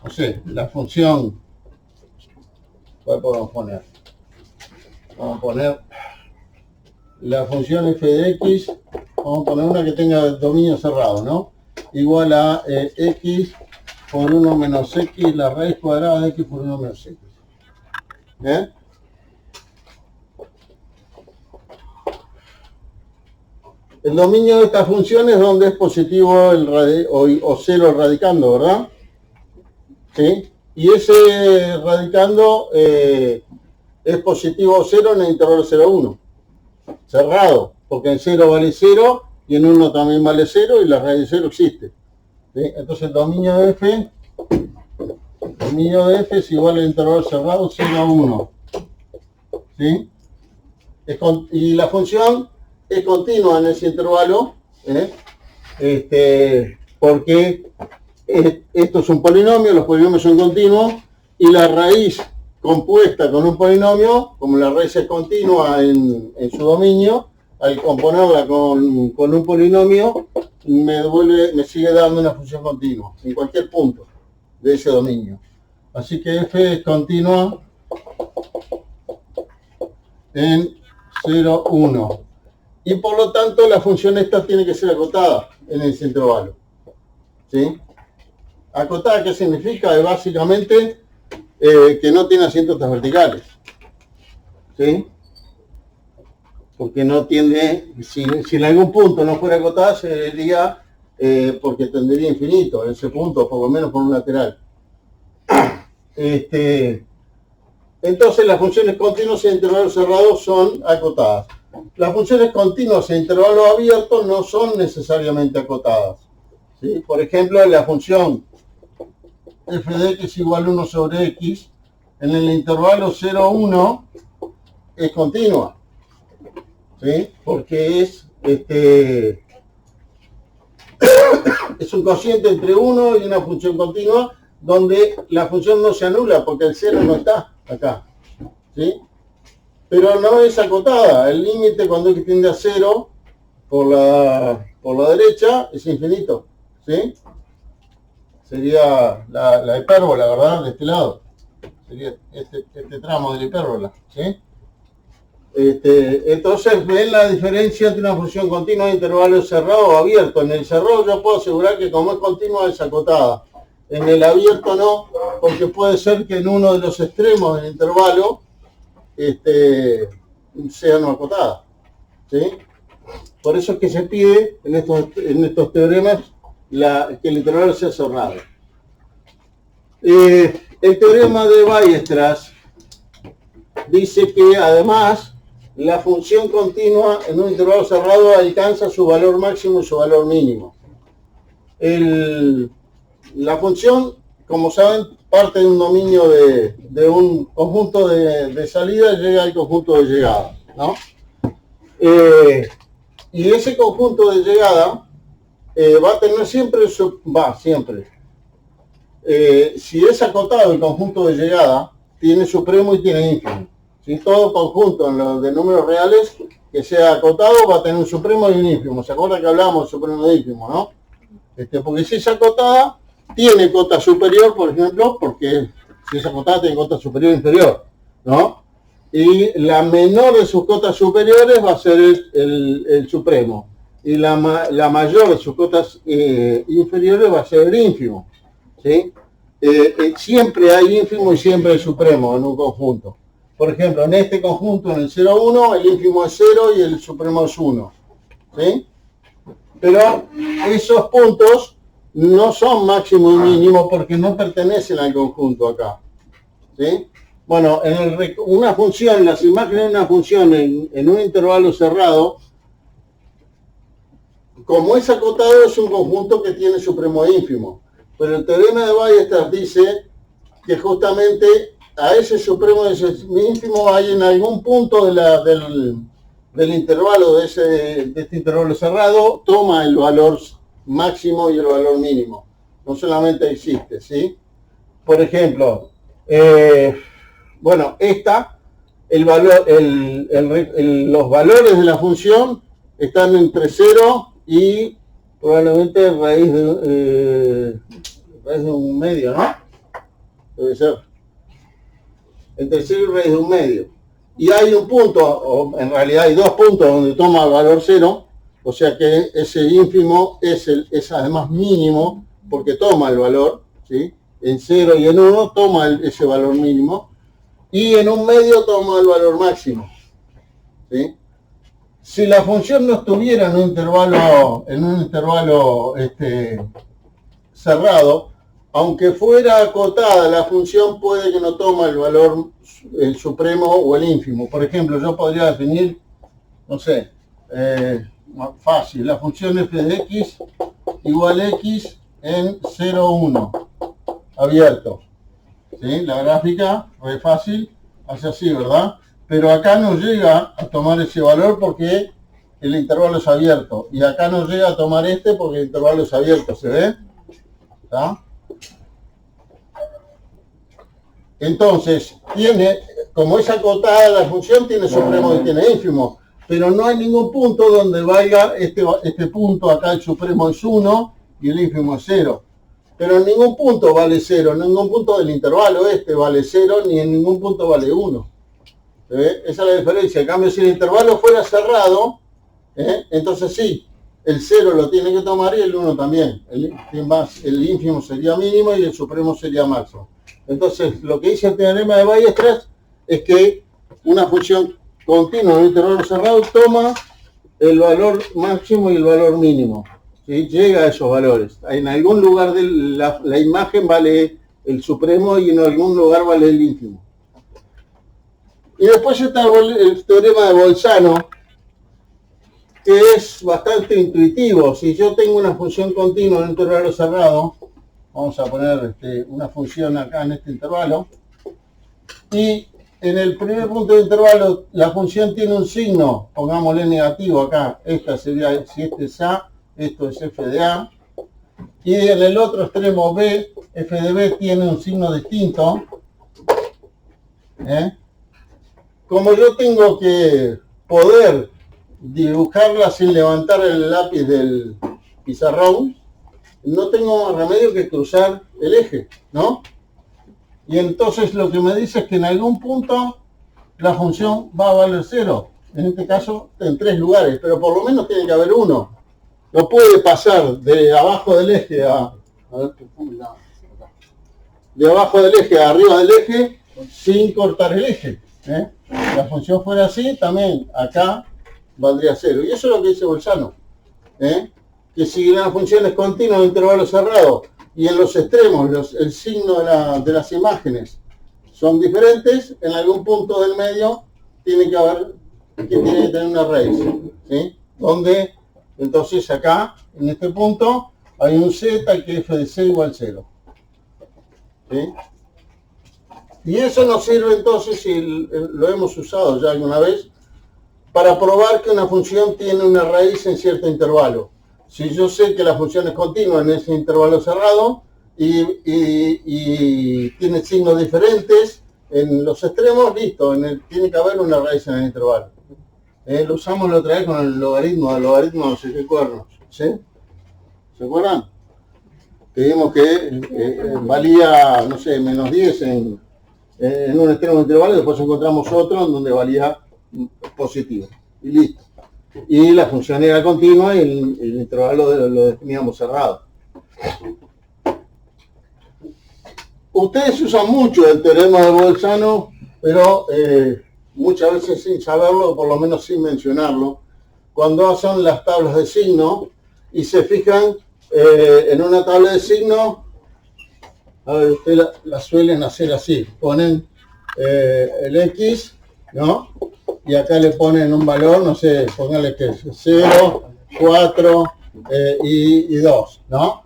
no sé, la función, ¿cuál podemos poner? Vamos a poner la función f de x, vamos a poner una que tenga dominio cerrado, ¿no? Igual a x por 1 menos x, la raíz cuadrada de x por 1 menos x. El dominio de esta función es donde es positivo o cero radicando, ¿verdad? ¿Sí? Y ese radicando es positivo o cero en el intervalo 0,1. Cerrado, porque en 0 vale 0 y en 1 también vale 0 y la raíz de 0 existe. ¿Sí? Entonces el dominio de f es igual al intervalo cerrado 0 a 1. ¿Sí? Y la función es continua en ese intervalo, porque esto es un polinomio, los polinomios son continuos, y la raíz compuesta con un polinomio, como la raíz es continua en su dominio, al componerla con un polinomio, me sigue dando una función continua, en cualquier punto de ese dominio. Así que f es continua en 0, 1. Y por lo tanto la función esta tiene que ser acotada en ese intervalo. ¿Sí? Acotada, ¿qué significa? Es básicamente que no tiene asíntottas verticales. ¿Sí? Porque no tiende, si en algún punto no fuera acotada, se diría porque tendería infinito, en ese punto, por lo menos por un lateral. Entonces las funciones continuas en intervalos cerrados son acotadas. Las funciones continuas en intervalos abiertos no son necesariamente acotadas. ¿Sí? Por ejemplo, la función f de x igual 1 sobre x, en el intervalo 0, 1 es continua, ¿sí? Porque es un cociente entre 1 y una función continua donde la función no se anula porque el 0 no está acá, ¿sí? Pero no es acotada. El límite cuando x tiende a 0 por la derecha es infinito, ¿sí? Sería la hipérbola, ¿verdad? De este lado. Sería este tramo de la hipérbola, ¿sí? Entonces ven la diferencia entre una función continua de intervalo cerrado o abierto. En el cerrado yo puedo asegurar que como es continua es acotada. En el abierto no, porque puede ser que en uno de los extremos del intervalo sea no acotada, ¿sí? Por eso es que se pide en estos teoremas que el intervalo sea cerrado. El teorema de Weierstrass dice que además la función continua en un intervalo cerrado alcanza su valor máximo y su valor mínimo. La función, como saben, parte de un dominio de un conjunto de salida y llega al conjunto de llegada, ¿no? Y ese conjunto de llegada va a tener siempre si es acotado el conjunto de llegada, tiene supremo y tiene ínfimo. Si todo conjunto en los de números reales que sea acotado va a tener un supremo y un ínfimo. ¿Se acuerdan que hablábamos de supremo y ínfimo, no? Porque si es acotada, tiene cota superior, por ejemplo, porque si es acotada tiene cota superior e inferior, ¿no? Y la menor de sus cotas superiores va a ser el supremo. Y la mayor de sus cotas inferiores va a ser el ínfimo, ¿sí? Siempre hay ínfimo y siempre hay supremo en un conjunto. Por ejemplo, en este conjunto, en el 0, 1, el ínfimo es 0 y el supremo es 1, ¿sí? Pero esos puntos no son máximo y mínimo porque no pertenecen al conjunto acá, ¿sí? Bueno, una función, las imágenes de una función en un intervalo cerrado, como es acotado, es un conjunto que tiene supremo e ínfimo. Pero el teorema de Weierstrass dice que justamente a ese supremo y ese ínfimo hay en algún punto del intervalo de este intervalo cerrado, toma el valor máximo y el valor mínimo. No solamente existe, ¿sí? Por ejemplo, bueno, los valores de la función están entre 0 y probablemente raíz de un medio, ¿no? Debe ser. Entre 0 y raíz de un medio. Y hay un punto, o en realidad hay dos puntos donde toma el valor 0, o sea que ese ínfimo es además mínimo, porque toma el valor, ¿sí? En 0 y en 1 toma ese valor mínimo, y en un medio toma el valor máximo, ¿sí? Si la función no estuviera en un intervalo cerrado, aunque fuera acotada, la función puede que no tome el valor, el supremo o el ínfimo. Por ejemplo, yo podría definir, no sé, fácil, la función f de x igual x en 0, 1, abierto. ¿Sí? La gráfica, re fácil, hace así, ¿verdad? Pero acá no llega a tomar ese valor porque el intervalo es abierto. Y acá no llega a tomar porque el intervalo es abierto, ¿se ve? ¿Está? Entonces, como es acotada la función, tiene supremo y tiene ínfimo. Pero no hay ningún punto donde vaya este punto, acá el supremo es 1 y el ínfimo es 0. Pero en ningún punto vale 0, en ningún punto del intervalo vale 0, ni en ningún punto vale 1. Esa es la diferencia. En cambio, si el intervalo fuera cerrado, entonces sí, el 0 lo tiene que tomar y el 1 también. El ínfimo sería mínimo y el supremo sería máximo. Entonces, lo que dice el teorema de Weierstrass es que una función continua en un intervalo cerrado toma el valor máximo y el valor mínimo. ¿Sí? Llega a esos valores. En algún lugar de la imagen vale el supremo y en algún lugar vale el ínfimo. Y después está el teorema de Bolzano, que es bastante intuitivo. Si yo tengo una función continua en un intervalo cerrado, vamos a poner una función acá en este intervalo, y en el primer punto de intervalo la función tiene un signo, pongámosle negativo acá, esta sería, si este es A, esto es f de A, y en el otro extremo B, f de B tiene un signo distinto. Como yo tengo que poder dibujarla sin levantar el lápiz del pizarrón, no tengo más remedio que cruzar el eje, ¿no? Y entonces lo que me dice es que en algún punto la función va a valer 0. En este caso, en 3 lugares, pero por lo menos tiene que haber uno. No puede pasar de abajo del eje de abajo del eje a arriba del eje sin cortar el eje. La función fuera así, también acá valdría 0. Y eso es lo que dice Bolzano. Que si la función es continua en intervalo cerrado y en los extremos el signo de las imágenes son diferentes, en algún punto del medio tiene que tener una raíz, ¿sí? Donde entonces acá, en este punto, hay un z que f de c igual 0. ¿Sí? Y eso nos sirve entonces, y lo hemos usado ya alguna vez, para probar que una función tiene una raíz en cierto intervalo. Si yo sé que la función es continua en ese intervalo cerrado y tiene signos diferentes en los extremos, listo, tiene que haber una raíz en el intervalo. Lo usamos la otra vez con el logaritmo no sé qué cuernos, ¿sí? ¿Se acuerdan? Que vimos que valía, no sé, menos 10 en un extremo de intervalo, después encontramos otro en donde valía positivo. Y listo. Y la función era continua y el intervalo lo definíamos cerrado. Ustedes usan mucho el teorema de Bolzano, pero muchas veces sin saberlo, o por lo menos sin mencionarlo, cuando hacen las tablas de signo y se fijan en una tabla de signo, a ver, ustedes la suelen hacer así, ponen el X, ¿no? Y acá le ponen un valor, no sé, pónganle que es 0, 4 y 2, ¿no?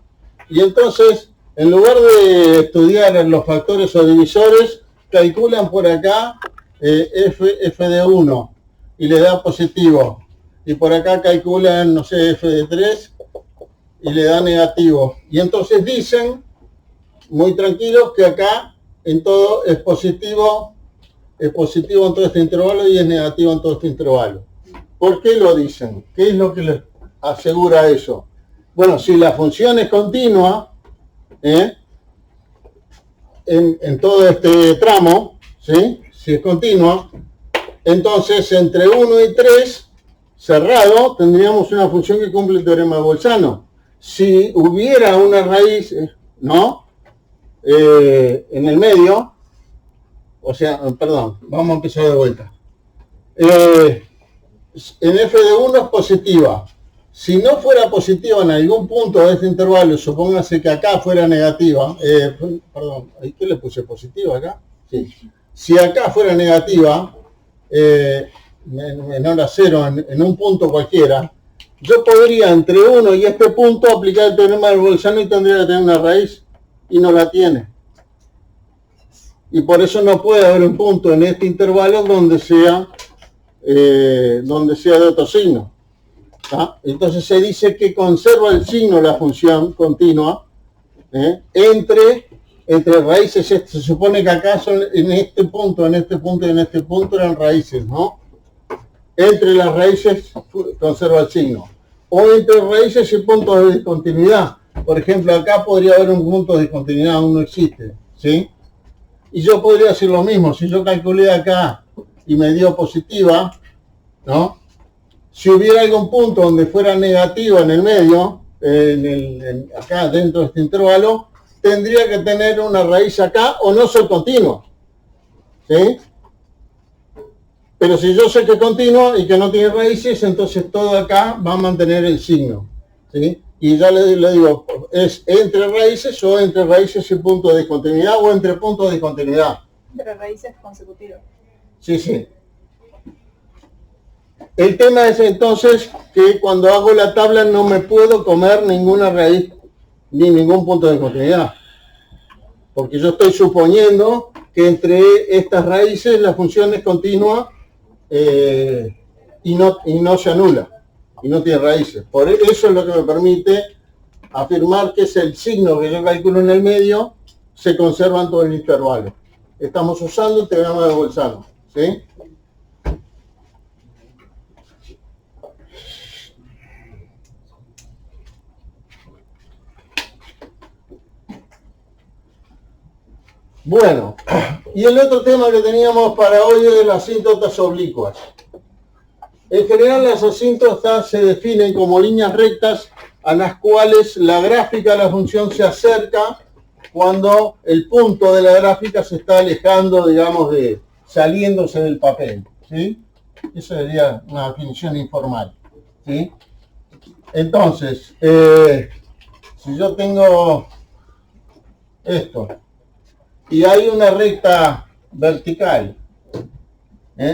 Y entonces, en lugar de estudiar los factores o divisores, calculan por acá f de 1 y le da positivo. Y por acá calculan, no sé, f de 3 y le da negativo. Y entonces dicen, muy tranquilos, que acá en todo es positivo en todo este intervalo y es negativo en todo este intervalo. ¿Por qué lo dicen? ¿Qué es lo que les asegura eso? Bueno, si la función es continua, en todo este tramo, ¿sí? Si es continua, entonces entre 1 y 3, cerrado, tendríamos una función que cumple el teorema de Bolzano. Si hubiera una raíz, ¿no? En el medio, o sea, perdón, vamos a empezar de vuelta. En f de 1 es positiva. Si no fuera positiva en algún punto de este intervalo, supóngase que acá fuera negativa, perdón, ¿qué le puse positiva acá? Sí. Si acá fuera negativa, menor a 0 en un punto cualquiera, yo podría entre 1 y este punto aplicar el teorema de Bolzano y tendría que tener una raíz, y no la tiene. Y por eso no puede haber un punto en este intervalo donde sea de otro signo. ¿Ah? Entonces se dice que conserva el signo la función continua entre raíces. Se supone que acá son en este punto y en este punto eran raíces, ¿no? Entre las raíces conserva el signo. O entre raíces y puntos de discontinuidad. Por ejemplo, acá podría haber un punto de discontinuidad, aún no existe, ¿sí? Y yo podría hacer lo mismo. Si yo calculé acá y me dio positiva, ¿no? Si hubiera algún punto donde fuera negativa en el medio, acá dentro de este intervalo, tendría que tener una raíz acá o no ser continuo, ¿sí? Pero si yo sé que es continuo y que no tiene raíces, entonces todo acá va a mantener el signo, ¿sí? Y ya le digo, es entre raíces o entre raíces y punto de discontinuidad o entre puntos de discontinuidad. Entre raíces consecutivas. Sí, sí. El tema es entonces que cuando hago la tabla no me puedo comer ninguna raíz ni ningún punto de continuidad. Porque yo estoy suponiendo que entre estas raíces la función es continua y no se anula, y no tiene raíces. Por eso es lo que me permite afirmar que es el signo que yo calculo en el medio, se conserva en todo el intervalo. Estamos usando el teorema de Bolzano, ¿sí? Bueno, y el otro tema que teníamos para hoy es las asíntotas oblicuas. En general las asíntotas se definen como líneas rectas a las cuales la gráfica de la función se acerca cuando el punto de la gráfica se está alejando, digamos, saliéndose del papel, ¿sí? Esa sería una definición informal, ¿sí? Entonces, si yo tengo esto, y hay una recta vertical,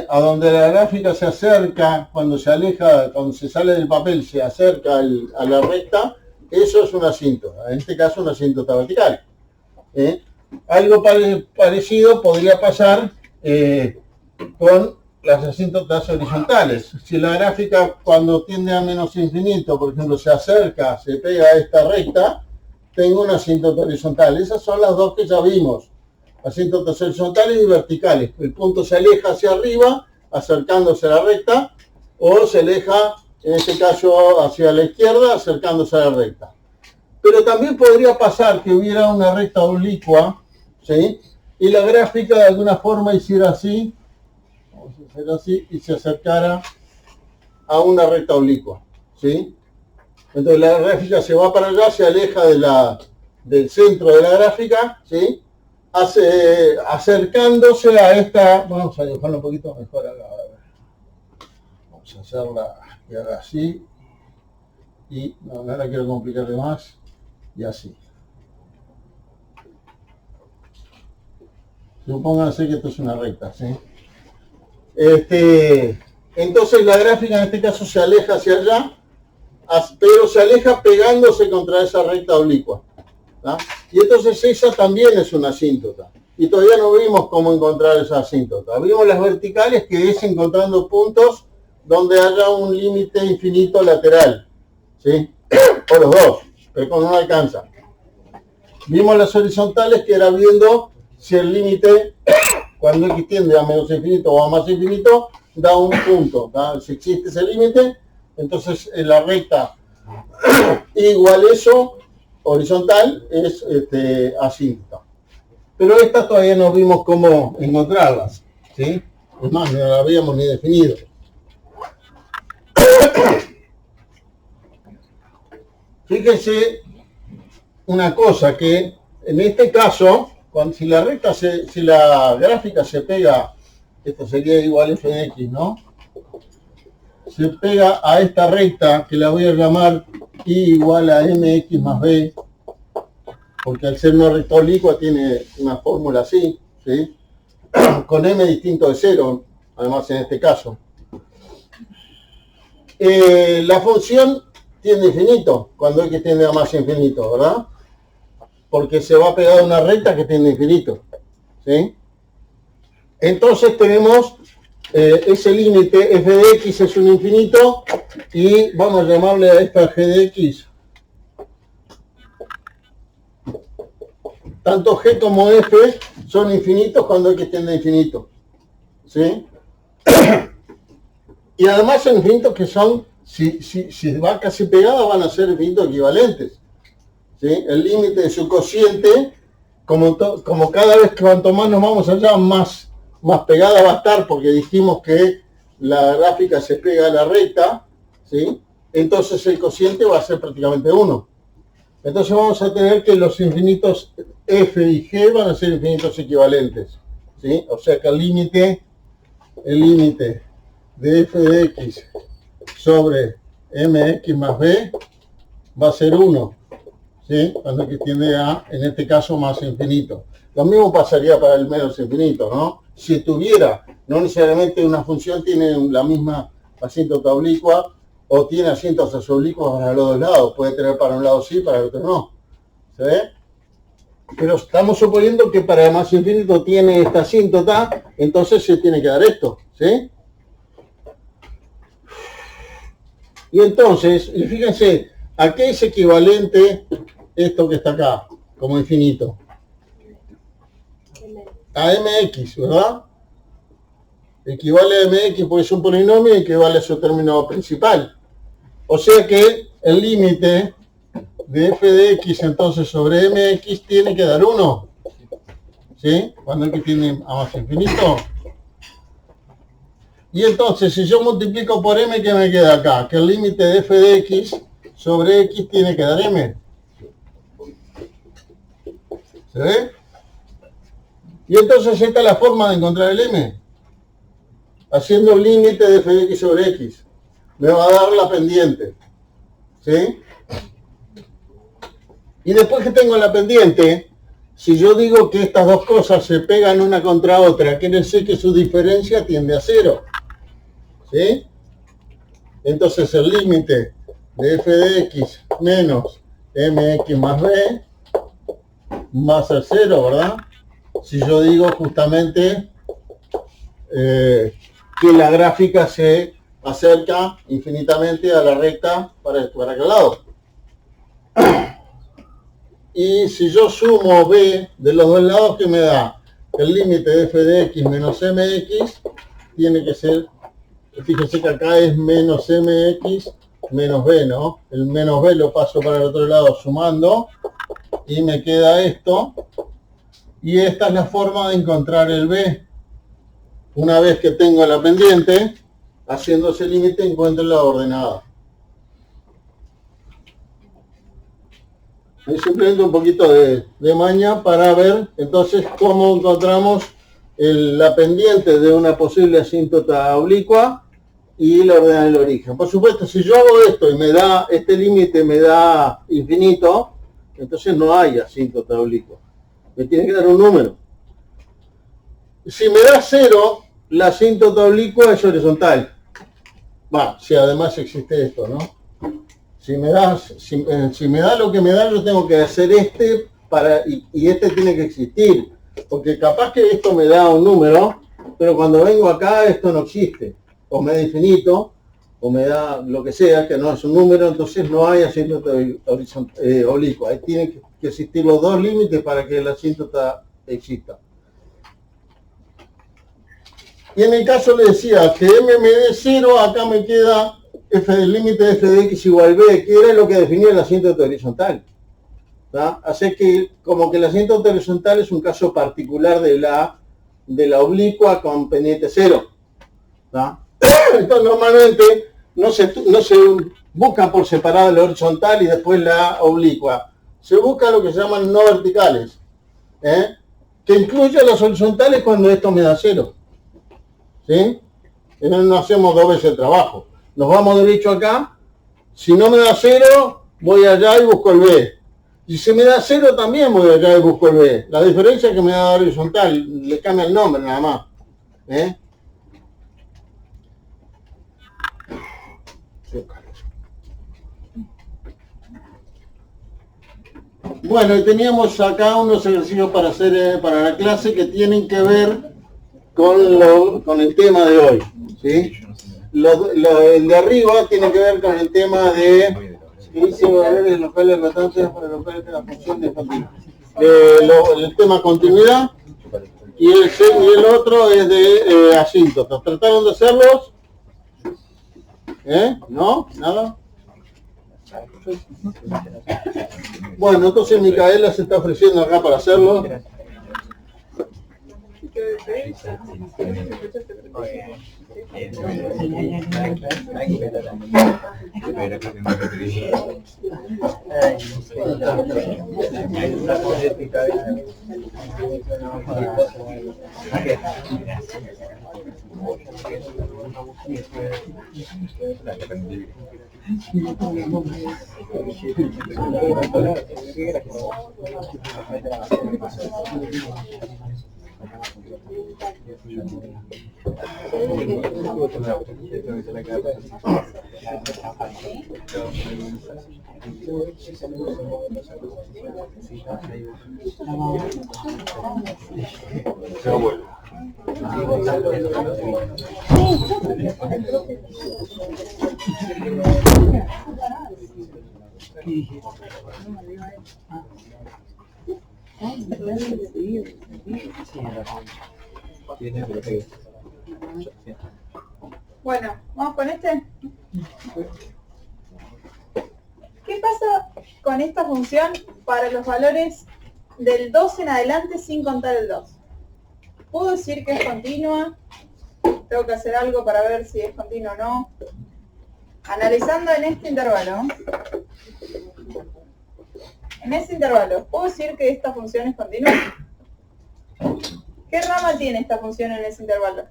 a donde la gráfica se acerca, cuando se aleja, cuando se sale del papel, se acerca a la recta, eso es una asíntota, en este caso una asíntota vertical. Algo parecido podría pasar con las asíntotas horizontales. Si la gráfica cuando tiende a menos infinito, por ejemplo, se acerca, se pega a esta recta, tengo una asíntota horizontal. Esas son las dos que ya vimos. Asíntotas horizontales y verticales. El punto se aleja hacia arriba, acercándose a la recta, o se aleja, en este caso, hacia la izquierda, acercándose a la recta. Pero también podría pasar que hubiera una recta oblicua, ¿sí? Y la gráfica de alguna forma hiciera así, vamos a hacer así, y se acercara a una recta oblicua, ¿sí? Entonces la gráfica se va para allá, se aleja del centro de la gráfica, ¿sí? Acercándose a esta, vamos a dibujarlo un poquito mejor acá. Vamos a hacerla y haga así, y no la quiero complicar de más, y así. Supónganse que esto es una recta, ¿sí? Entonces la gráfica en este caso se aleja hacia allá, pero se aleja pegándose contra esa recta oblicua, ¿no? Y entonces esa también es una asíntota. Y todavía no vimos cómo encontrar esa asíntota. Vimos las verticales, que es encontrando puntos donde haya un límite infinito lateral, ¿sí? O los dos, pero con no alcanza. Vimos las horizontales, que era viendo si el límite, cuando x tiende a menos infinito o a más infinito, da un punto, ¿no? Si existe ese límite, entonces en la recta igual eso, horizontal, es asíntota. Pero estas todavía no vimos cómo encontrarlas, ¿sí? Es más, no las habíamos ni definido. Fíjense una cosa, que en este caso, si la gráfica se pega, esto sería igual f de x, ¿no? Se pega a esta recta, que la voy a llamar y igual a mx más b, porque al ser una recta oblicua tiene una fórmula así, ¿sí? Con m distinto de 0, además en este caso. La función tiende a infinito, cuando x tiende a más infinito, ¿verdad? Porque se va a pegar a una recta que tiende a infinito, ¿sí? Entonces tenemos ese límite, f de x es un infinito, y vamos a llamarle a esta g de x. Tanto g como f son infinitos cuando x tiende a infinito, ¿sí? Y además son infinitos que son, si va casi pegada, van a ser infinitos equivalentes, ¿sí? El límite de su cociente, como cada vez que cuanto más nos vamos allá, más pegada va a estar, porque dijimos que la gráfica se pega a la recta, ¿sí? Entonces el cociente va a ser prácticamente 1. Entonces vamos a tener que los infinitos f y g van a ser infinitos equivalentes, ¿sí? O sea que el límite de f de x sobre mx más b va a ser 1, ¿sí? Cuando x tiende a, en este caso, más infinito. Lo mismo pasaría para el menos infinito, ¿no? Si tuviera, no necesariamente una función tiene la misma asíntota oblicua, o tiene asíntotas oblicuas para los dos lados. Puede tener para un lado sí, para el otro no. ¿Se ve? Pero estamos suponiendo que para más infinito tiene esta asíntota, entonces se tiene que dar esto, ¿sí? Y entonces, y fíjense, ¿a qué es equivalente esto que está acá, como infinito? A mx, ¿verdad? Equivale a mx porque es un polinomio y equivale a su término principal. O sea que el límite de f de x entonces sobre mx tiene que dar 1. ¿Sí? Cuando x tiene a más infinito. Y entonces, si yo multiplico por m, ¿qué me queda acá? Que el límite de f de x sobre x tiene que dar m. ¿Se ve? Y entonces esta es la forma de encontrar el m. Haciendo el límite de f de x sobre x. Me va a dar la pendiente. ¿Sí? Y después que tengo la pendiente, si yo digo que estas dos cosas se pegan una contra otra, quiere decir que su diferencia tiende a 0. ¿Sí? Entonces el límite de f de x menos mx más b va a ser 0, ¿verdad? Si yo digo justamente que la gráfica se acerca infinitamente a la recta para aquel lado. Y si yo sumo b de los dos lados, ¿qué me da? El límite de f de x menos mx tiene que ser, fíjense que acá es menos mx menos b, ¿no? El menos b lo paso para el otro lado sumando y me queda esto. Y esta es la forma de encontrar el b. Una vez que tengo la pendiente, haciendo ese límite encuentro la ordenada. Es simplemente un poquito de maña para ver entonces cómo encontramos la pendiente de una posible asíntota oblicua y la ordenada del origen. Por supuesto, si yo hago esto y me da este límite, me da infinito, entonces no hay asíntota oblicua. Me tiene que dar un número. Si me da 0, la asíntota oblicua es horizontal. Va, si además existe esto, ¿no? Si me da lo que me da, yo tengo que hacer este y este tiene que existir. Porque capaz que esto me da un número, pero cuando vengo acá esto no existe. O me da infinito, o me da lo que sea, que no es un número, entonces no hay asíntota oblicua. Ahí tienen que existir los dos límites para que la asíntota exista. Y en el caso le decía que m me dé 0, acá me queda el límite de f de x igual b, que era lo que definía la asíntota horizontal. ¿Tá? Así que como que la asíntota horizontal es un caso particular de la oblicua con pendiente 0. ¿Tá? Entonces normalmente no se busca por separado la horizontal y después la oblicua. Se busca lo que se llaman no verticales, que incluye las horizontales cuando esto me da 0. ¿Sí? Y no hacemos dos veces el trabajo. Nos vamos derecho acá. Si no me da 0, voy allá y busco el b. Y si me da 0, también voy allá y busco el b. La diferencia es que me da horizontal. Le cambia el nombre nada más. Bueno, y teníamos acá unos ejercicios para hacer para la clase que tienen que ver con el tema de hoy, ¿sí? El de arriba tiene que ver con el tema de valores locales restantes para locales de la función de infantil. El tema continuidad y el otro es de asíntotas. ¿Trataron de hacerlos? ¿No? ¿Nada? Bueno, entonces Micaela se está ofreciendo acá para hacerlo. Bueno, vamos con este. ¿Qué pasa con esta función para los valores del 2 en adelante sin contar el 2? ¿Puedo decir que es continua? ¿Tengo que hacer algo para ver si es continua o no? Analizando en este intervalo, ¿puedo decir que esta función es continua? ¿Qué rama tiene esta función en ese intervalo?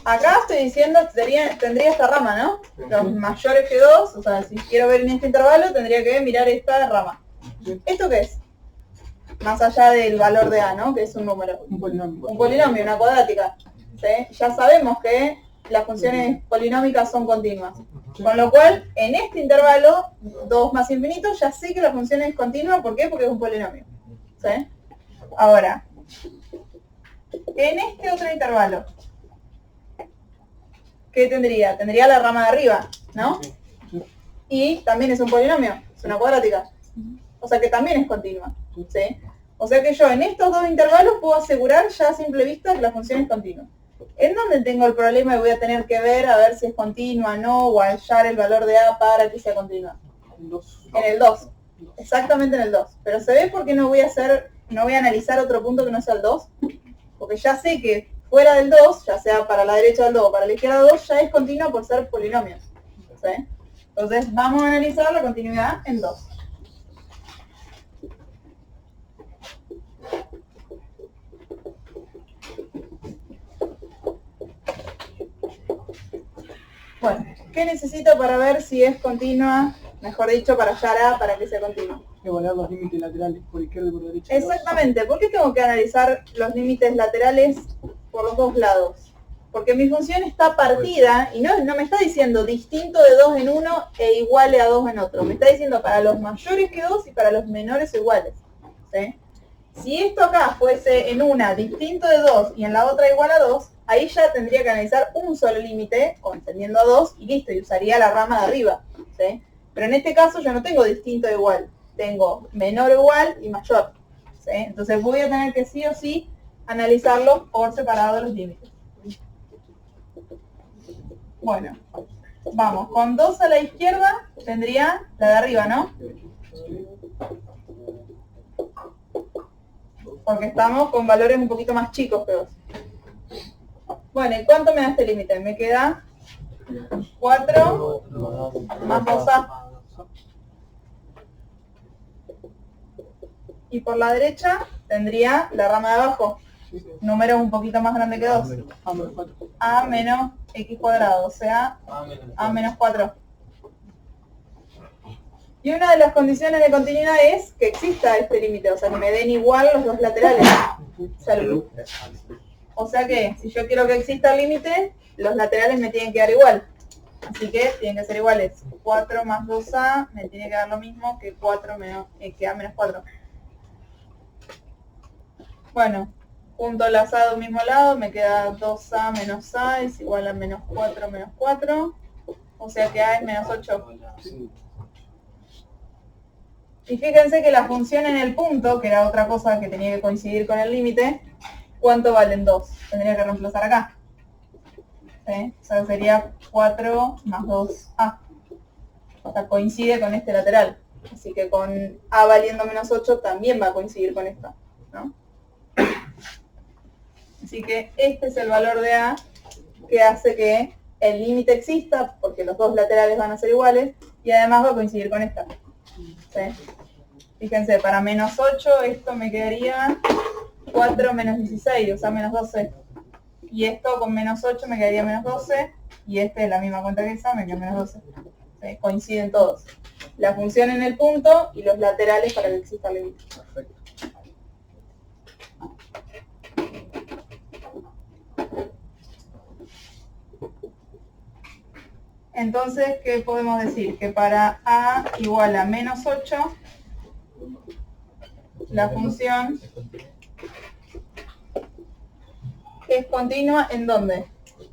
Acá estoy diciendo que tendría esta rama, ¿no? Los mayores que 2, o sea, si quiero ver en este intervalo, tendría que mirar esta rama. ¿Esto qué es? Más allá del valor de A, ¿no? Que es un número. Un polinomio, una cuadrática. ¿Sí? Ya sabemos que las funciones polinómicas son continuas. Con lo cual, en este intervalo, 2 más infinito, ya sé que la función es continua. ¿Por qué? Porque es un polinomio. ¿Sí? Ahora, en este otro intervalo, ¿qué tendría? Tendría la rama de arriba, ¿no? Y también es un polinomio, es una cuadrática. O sea que también es continua. ¿Sí? O sea que yo en estos dos intervalos puedo asegurar ya a simple vista que la función es continua. ¿En dónde tengo el problema y voy a tener que ver a ver si es continua, no, o hallar el valor de A para que sea continua? En el 2. Exactamente en el 2. Pero ¿se ve por qué no voy a analizar otro punto que no sea el 2? Porque ya sé que fuera del 2, ya sea para la derecha del 2 o para la izquierda del 2, ya es continua por ser polinomios. ¿Sí? Entonces vamos a analizar la continuidad en 2. Bueno, ¿qué necesito para ver si es continua? Mejor dicho, para hallar A para que sea continua. Evaluar los límites laterales por izquierda y por derecha. Exactamente. ¿Por qué tengo que analizar los límites laterales por los dos lados? Porque mi función está partida y no me está diciendo distinto de 2 en uno e igual a 2 en otro. Me está diciendo para los mayores que 2 y para los menores o iguales. ¿Sí? Si esto acá fuese en una distinto de 2 y en la otra igual a 2, ahí ya tendría que analizar un solo límite, entendiendo a 2, y listo, y usaría la rama de arriba. ¿Sí? Pero en este caso yo no tengo distinto de igual, tengo menor o igual y mayor. ¿Sí? Entonces voy a tener que sí o sí analizarlo por separado los límites. Bueno, vamos, con 2 a la izquierda tendría la de arriba, ¿no? Porque estamos con valores un poquito más chicos que 2. Bueno, ¿y cuánto me da este límite? Me queda 4 más 2A. Y por la derecha tendría la rama de abajo. Número un poquito más grande que 2. A menos X cuadrado, o sea, A menos 4. Y una de las condiciones de continuidad es que exista este límite, o sea, que me den igual los dos laterales. O sea que, si yo quiero que exista el límite, los laterales me tienen que dar igual. Así que tienen que ser iguales. 4 más 2A me tiene que dar lo mismo que 4 menos, que A menos 4. Bueno, junto las A de un mismo lado, me queda 2A menos A es igual a menos 4 menos 4. O sea que A es menos 8. Y fíjense que la función en el punto, que era otra cosa que tenía que coincidir con el límite, ¿cuánto valen 2? Tendría que reemplazar acá. ¿Sí? O sea, sería 4 más 2A. O sea, coincide con este lateral. Así que con A valiendo menos 8 también va a coincidir con esta, ¿no? Así que este es el valor de A que hace que el límite exista, porque los dos laterales van a ser iguales, y además va a coincidir con esta. ¿Sí? Fíjense, para menos 8 esto me quedaría 4 menos 16, o sea, menos 12. Y esto con menos 8 me quedaría menos 12, y este es la misma cuenta que esa, me queda menos 12. ¿Sí? Coinciden todos. la función en el punto y los laterales para que exista el límite. Perfecto. Entonces, ¿qué podemos decir? Que para a igual a menos 8, la función es continua ¿en dónde?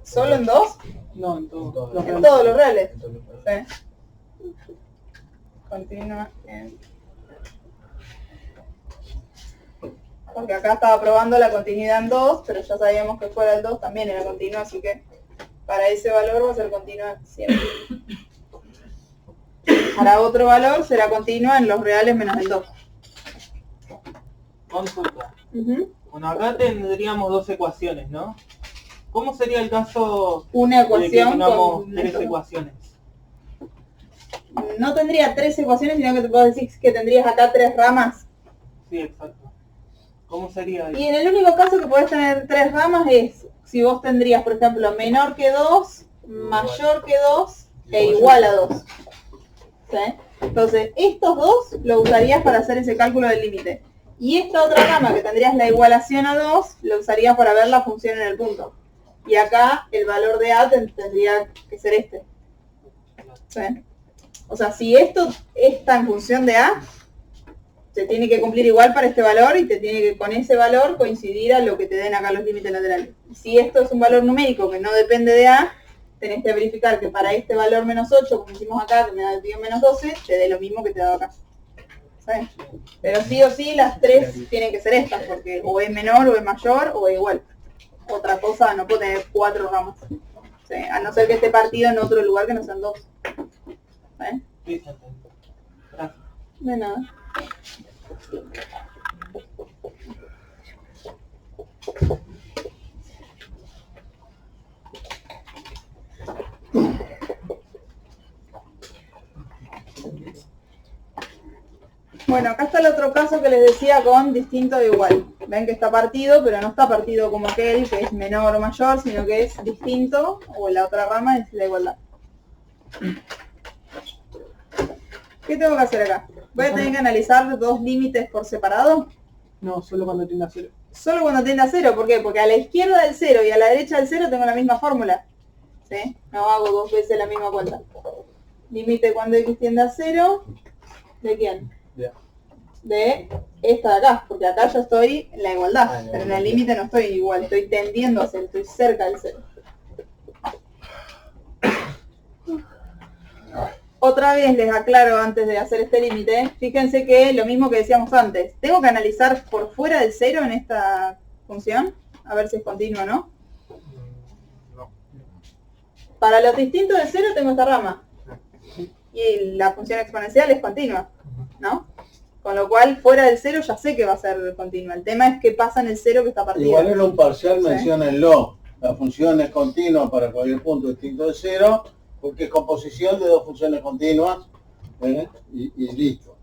¿Solo en 2? No, en todo. En todos los reales. Sí. Continua en... Porque acá estaba probando la continuidad en 2, pero ya sabíamos que fuera el 2 también era continua, así que para ese valor va a ser continua siempre. Para otro valor será continua en los reales menos el 2. Consulta. Bueno, acá tendríamos dos ecuaciones, ¿no? ¿Cómo sería el caso Una de que ecuación tengamos con... tres ecuaciones? No tendría 3 ecuaciones, sino que te puedo decir que tendrías acá 3 ramas. Sí, exacto. ¿Cómo sería Y ahí? en el único caso que podés tener 3 ramas es si vos tendrías, por ejemplo, menor que 2, mayor que 2 e igual a 2. ¿Sí? Entonces, estos dos lo usarías para hacer ese cálculo del límite. Y esta otra rama que tendrías la igualación a 2, lo usarías para ver la función en el punto. Y acá el valor de a tendría que ser este. ¿Sí? O sea, si esto está en función de a, se tiene que cumplir igual para este valor y te tiene que con ese valor coincidir a lo que te den acá los límites laterales. Y si esto es un valor numérico que no depende de a, tenés que verificar que para este valor menos 8, como hicimos acá, que me da el menos 12, te dé lo mismo que te da acá. ¿Sabes? Pero sí o sí las 3 tienen que ser estas, porque o es menor, o es mayor, o es igual. Otra cosa, no puedo tener 4 ramas. ¿Sí? A no ser que esté partido en otro lugar que no sean 2. ¿Sabes? Sí, se entiende. Gracias. De nada. Bueno, acá está el otro caso que les decía con distinto o igual. Ven que está partido, pero no está partido como aquel, que es menor o mayor, sino que es distinto, o la otra rama es la igualdad. ¿Qué tengo que hacer acá? ¿Voy a tener que analizar dos límites por separado? No, solo cuando tienda 0. Solo cuando tienda a 0, ¿por qué? Porque a la izquierda del 0 y a la derecha del 0 tengo la misma fórmula. ¿Sí? No hago dos veces la misma cuenta. Límite cuando x tiende a 0, ¿de quién? De esta de acá, porque acá yo estoy en la igualdad, pero en el límite no estoy igual, estoy tendiendo a 0, estoy cerca del 0. Otra vez les aclaro antes de hacer este límite, fíjense que lo mismo que decíamos antes, tengo que analizar por fuera del 0 en esta función, a ver si es continuo o no. Para los distintos del 0 tengo esta rama, y la función exponencial es continua, ¿no? Con lo cual, fuera del 0 ya sé que va a ser continua. El tema es qué pasa en el 0 que está partido. Igual en un parcial ¿Sí? menciónenlo. La función es continua para cualquier punto distinto de 0, porque es composición de dos funciones continuas, y listo.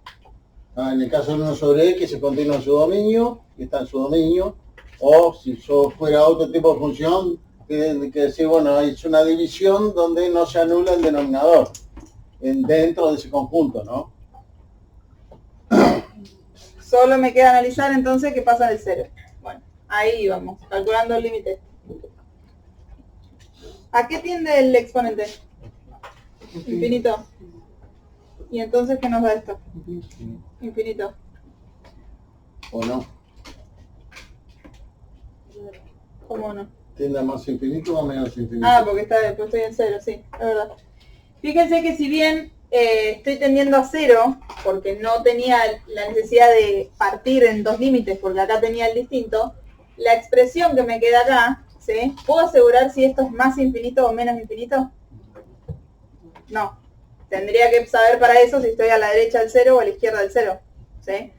En el caso de 1 sobre x, es continua en su dominio, que está en su dominio, o si yo fuera otro tipo de función, que decir, bueno, es una división donde no se anula el denominador dentro de ese conjunto, ¿no? Solo me queda analizar entonces qué pasa en el 0. Bueno, ahí vamos, calculando el límite. ¿A qué tiende el exponente? Infinito. ¿Y entonces qué nos da esto? Infinito. ¿O no? ¿Cómo no? ¿Tiende a más infinito o menos infinito? Ah, porque después estoy en 0, sí, es verdad. Fíjense que si bien estoy tendiendo a 0, porque no tenía la necesidad de partir en dos límites, porque acá tenía el distinto, la expresión que me queda acá, ¿sí? ¿Puedo asegurar si esto es más infinito o menos infinito? No. Tendría que saber para eso si estoy a la derecha del 0 o a la izquierda del 0, ¿sí?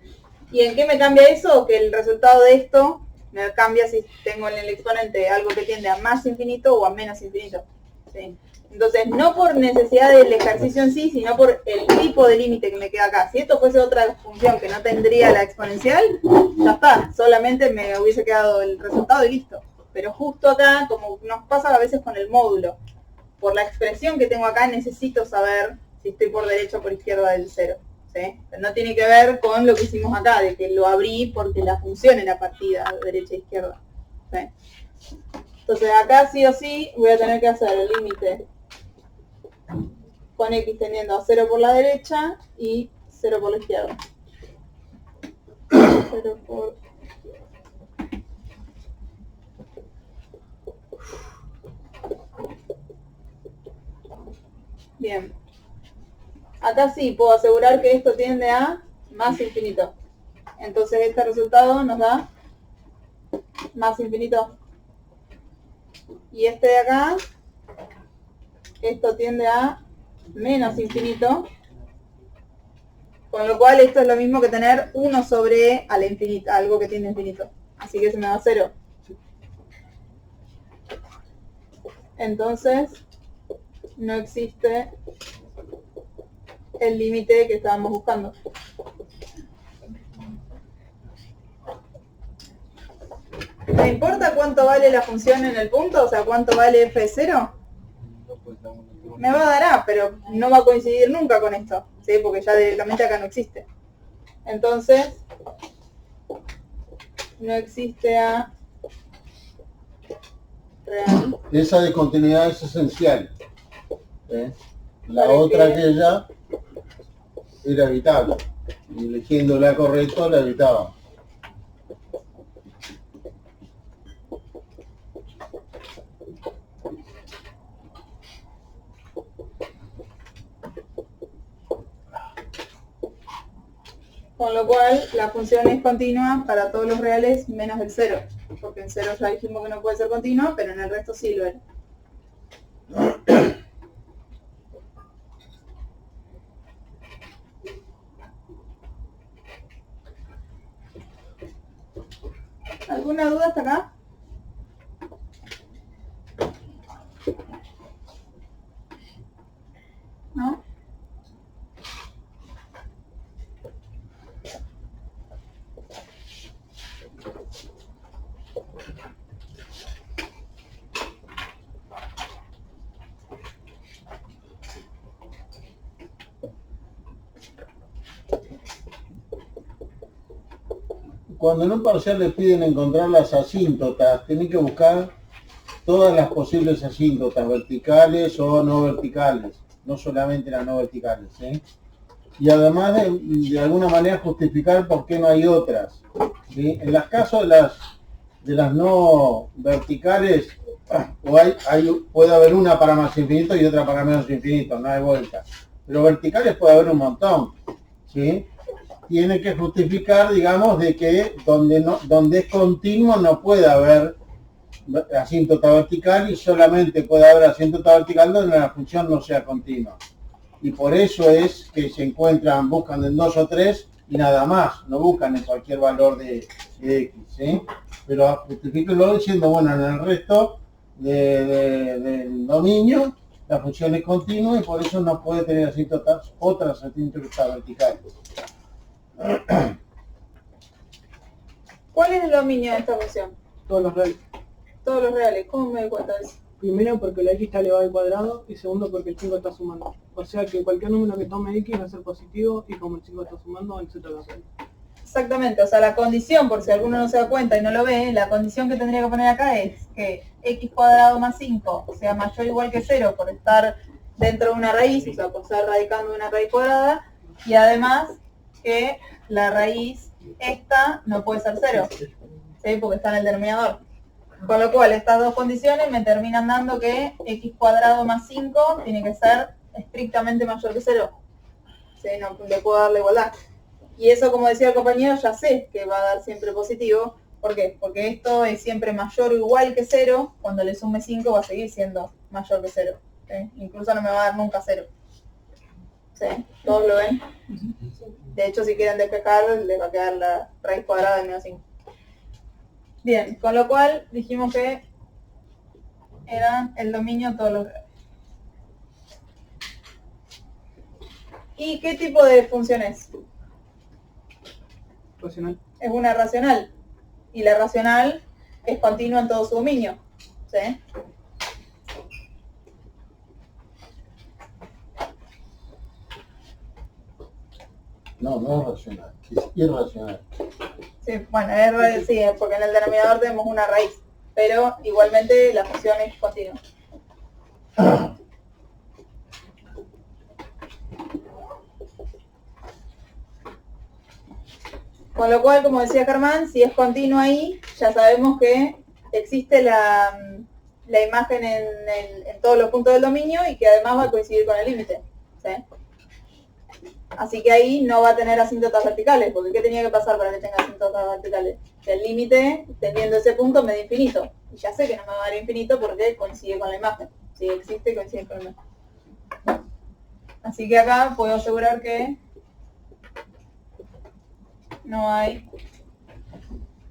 ¿Y en qué me cambia eso? Que el resultado de esto me cambia si tengo en el exponente algo que tiende a más infinito o a menos infinito, ¿sí? Entonces, no por necesidad del ejercicio en sí, sino por el tipo de límite que me queda acá. Si esto fuese otra función que no tendría la exponencial, ya está, solamente me hubiese quedado el resultado y listo. Pero justo acá, como nos pasa a veces con el módulo, por la expresión que tengo acá necesito saber si estoy por derecha o por izquierda del 0. ¿Sí? Pero no tiene que ver con lo que hicimos acá, de que lo abrí porque la función era partida derecha e izquierda. ¿Sí? Entonces acá sí o sí voy a tener que hacer el límite con x tendiendo a 0 por la derecha y 0 por la izquierda. 0 por... Bien. Acá sí puedo asegurar que esto tiende a más infinito. Entonces este resultado nos da más infinito. Y este de acá, esto tiende a menos infinito. Con lo cual esto es lo mismo que tener 1 sobre al infinito, algo que tiende a infinito. Así que se me da 0. Entonces no existe el límite que estábamos buscando. ¿Me importa cuánto vale la función en el punto? O sea, ¿cuánto vale f de 0? Me va a dar A, pero no va a coincidir nunca con esto, ¿sí? Porque ya directamente acá no existe. Entonces, no existe A real. Esa discontinuidad es esencial. La ¿Para otra qué? que ella era evitable. Y eligiéndola correcto la evitaba. Con lo cual, la función es continua para todos los reales menos el 0. Porque en 0 ya dijimos que no puede ser continua, pero en el resto sí lo es. ¿Alguna duda hasta acá? ¿No? Cuando en un parcial les piden encontrar las asíntotas, tienen que buscar todas las posibles asíntotas, verticales o no verticales, no solamente las no verticales, ¿sí? Y además de alguna manera justificar por qué no hay otras, ¿sí? En los casos de las no verticales, puede haber una para más infinito y otra para menos infinito, no hay vuelta. Pero verticales puede haber un montón, ¿sí? Tiene que justificar, digamos, de que donde es continuo no puede haber asíntota vertical y solamente puede haber asíntota vertical donde la función no sea continua. Y por eso es que se encuentran, buscan en 2 o 3 y nada más, no buscan en cualquier valor de x, ¿sí? Pero justifíquenlo diciendo, bueno, en el resto del dominio la función es continua y por eso no puede tener asíntotas, otras asíntotas verticales. ¿Cuál es el dominio de esta función? Todos los reales. Todos los reales. ¿Cómo me doy cuenta de eso? Primero porque la x está elevada al cuadrado y segundo porque el 5 está sumando. O sea que cualquier número que tome x va a ser positivo y como el 5 está sumando, el z va a ser. Exactamente, o sea, la condición, por si alguno no se da cuenta y no lo ve, la condición que tendría que poner acá es que x cuadrado más 5 sea mayor o igual que 0 por estar dentro de una raíz, o sea, por estar radicando de una raíz cuadrada, y además que la raíz esta no puede ser 0, ¿sí? Porque está en el denominador. Con lo cual, estas dos condiciones me terminan dando que x cuadrado más 5 tiene que ser estrictamente mayor que 0. ¿Sí? No le puedo dar la igualdad. Y eso, como decía el compañero, ya sé que va a dar siempre positivo. ¿Por qué? Porque esto es siempre mayor o igual que 0. Cuando le sume 5 va a seguir siendo mayor que 0. ¿Sí? Incluso no me va a dar nunca 0. ¿Sí? ¿Todos lo ven? De hecho, si quieren despejar, les va a quedar la raíz cuadrada de menos 5. Bien, con lo cual dijimos que eran el dominio todos los reales. ¿Y qué tipo de función es? Racional. Es una racional. Y la racional es continua en todo su dominio. ¿Sí? No, no es racional, es irracional. Sí, bueno, sí, porque en el denominador tenemos una raíz, pero igualmente la función es continua. Con lo cual, como decía Germán, si es continua ahí, ya sabemos que existe la imagen en todos los puntos del dominio y que además va a coincidir con el límite. ¿Sí? Así que ahí no va a tener asíntotas verticales, porque ¿qué tenía que pasar para que tenga asíntotas verticales? Que el límite, teniendo ese punto, me da infinito. Y ya sé que no me va a dar infinito porque coincide con la imagen. Si existe, coincide con la imagen. Así que acá puedo asegurar que no hay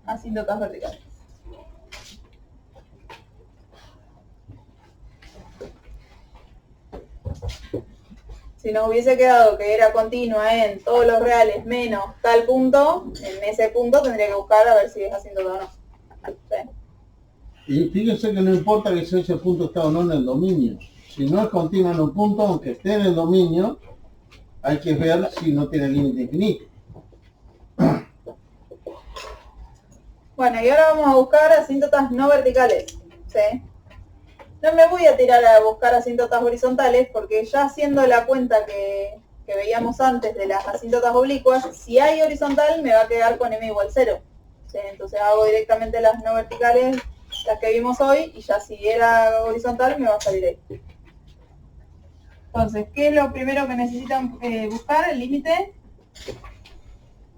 asíntotas verticales. Si nos hubiese quedado que era continua en todos los reales menos tal punto, en ese punto tendría que buscar a ver si es asíntota o no. ¿Sí? Y fíjense que no importa que ese punto está o no en el dominio. Si no es continua en un punto, aunque esté en el dominio, hay que ver si no tiene límite infinito. Bueno, y ahora vamos a buscar asíntotas no verticales. ¿Sí? No me voy a tirar a buscar asíntotas horizontales porque ya haciendo la cuenta que veíamos antes de las asíntotas oblicuas, si hay horizontal me va a quedar con m igual 0. ¿Sí? Entonces hago directamente las no verticales, las que vimos hoy, y ya si era horizontal me va a salir ahí. Entonces, ¿qué es lo primero que necesitan buscar? El límite.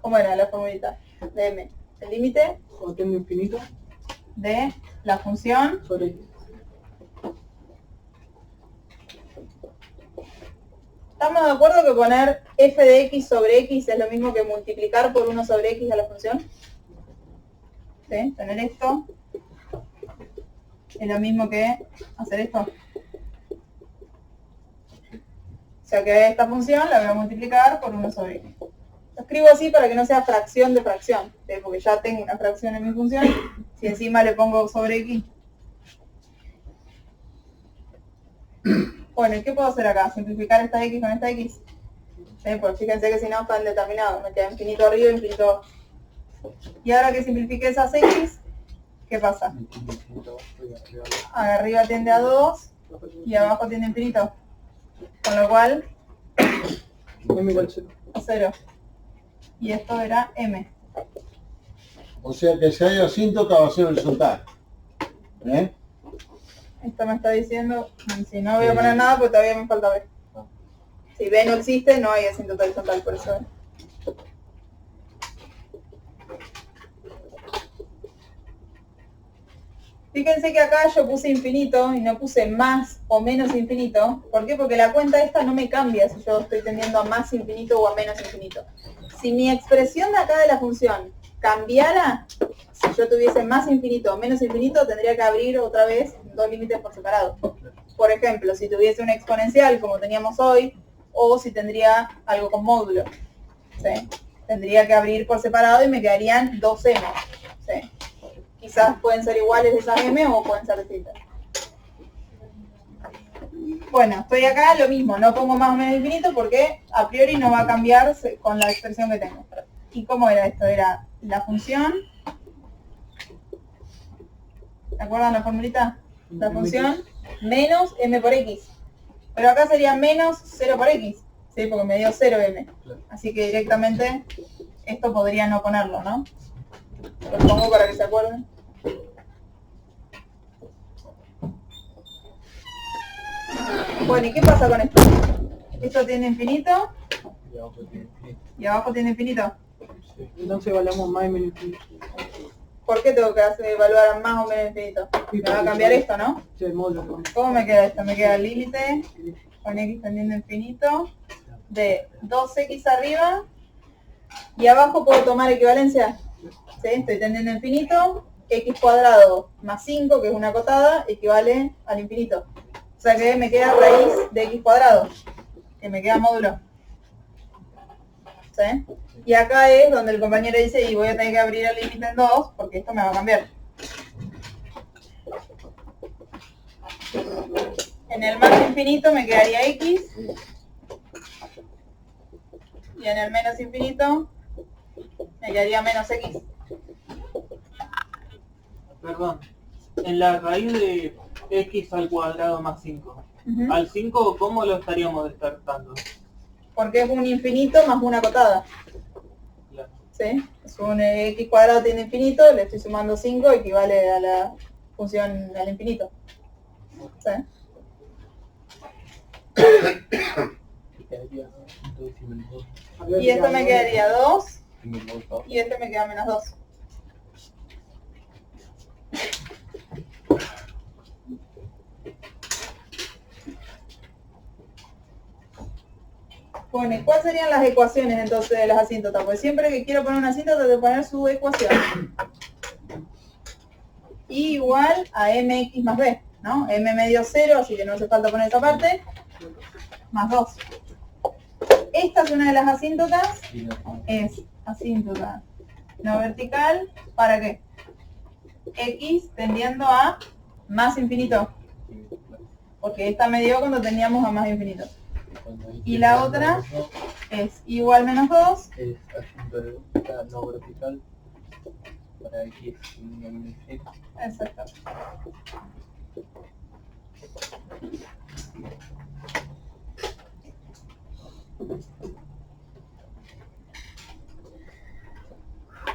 ¿Cómo era la formulita? De m. El límite Cuando tiende a infinito, de la función sobre x. ¿Estamos de acuerdo que poner f de x sobre x es lo mismo que multiplicar por 1 sobre x a la función? ¿Sí? Tener esto es lo mismo que hacer esto. O sea que esta función la voy a multiplicar por 1 sobre x. Lo escribo así para que no sea fracción de fracción, ¿sí? Porque ya tengo una fracción en mi función. Si encima le pongo sobre x. Bueno, ¿y qué puedo hacer acá? Simplificar esta x con esta x. ¿Sí? Pues fíjense que si no están determinados. Me queda infinito arriba y infinito abajo. Y ahora que simplifique esas x, ¿qué pasa? Arriba tiende a 2 y abajo tiende a infinito. Con lo cual, M igual 0. a 0. Y esto era m. O sea que si hay asíntota va a ser horizontal. ¿Eh? Esto me está diciendo, si no voy a poner nada, pues todavía me falta b. Si b no existe, no hay asíntota horizontal, por eso. Fíjense que acá yo puse infinito y no puse más o menos infinito. ¿Por qué? Porque la cuenta esta no me cambia si yo estoy tendiendo a más infinito o a menos infinito. Si mi expresión de acá de la función cambiara, si yo tuviese más infinito o menos infinito, tendría que abrir otra vez dos límites por separado. Por ejemplo, si tuviese una exponencial como teníamos hoy, o si tendría algo con módulo. ¿Sí? Tendría que abrir por separado y me quedarían dos m. ¿Sí? Quizás pueden ser iguales esas m o pueden ser distintas. Bueno, estoy acá, lo mismo, no pongo más o menos infinito porque a priori no va a cambiar con la expresión que tengo. ¿Y cómo era esto? Era la función, ¿se acuerdan la formulita? La función menos m por x. Pero acá sería menos 0 por x, ¿sí? Porque me dio 0m. Así que directamente esto podría no ponerlo, ¿no? Lo pongo para que se acuerden. Bueno, ¿y qué pasa con esto? Esto tiene infinito y abajo tiene infinito. Entonces evaluamos más y menos infinito. ¿Por qué tengo que evaluar más o menos infinito? Me va a cambiar esto, ¿no? Sí, el módulo. ¿Cómo me queda esto? Me queda el límite con x tendiendo a infinito de 2x arriba y abajo puedo tomar equivalencia. ¿Sí? Estoy tendiendo a infinito, x cuadrado más 5, que es una acotada, equivale al infinito. O sea que me queda raíz de x cuadrado, que me queda módulo. ¿Sí? Y acá es donde el compañero dice, y voy a tener que abrir el límite en 2, porque esto me va a cambiar. En el más infinito me quedaría x, y en el menos infinito me quedaría menos x. Perdón. En la raíz de x al cuadrado más 5. Ujú. Al 5, ¿cómo lo estaríamos descartando? Porque es un infinito más una acotada. Claro. ¿Sí? Es un x cuadrado tiene infinito, le estoy sumando 5, equivale a la función al infinito. ¿Sí? Y esto me quedaría 2 y este me queda menos 2. Bueno, ¿y cuáles serían las ecuaciones entonces de las asíntotas? Pues siempre que quiero poner una asíntota tengo que poner su ecuación. Y igual a mx más b, ¿no? M medio 0, así que no hace falta poner esa parte, más 2. Esta es una de las asíntotas, es asíntota no vertical, ¿para qué? X tendiendo a más infinito, porque esta me dio cuando teníamos a más infinito. Y la otra es igual menos 2. Es asíntota no vertical para x menos infinito. Exacto.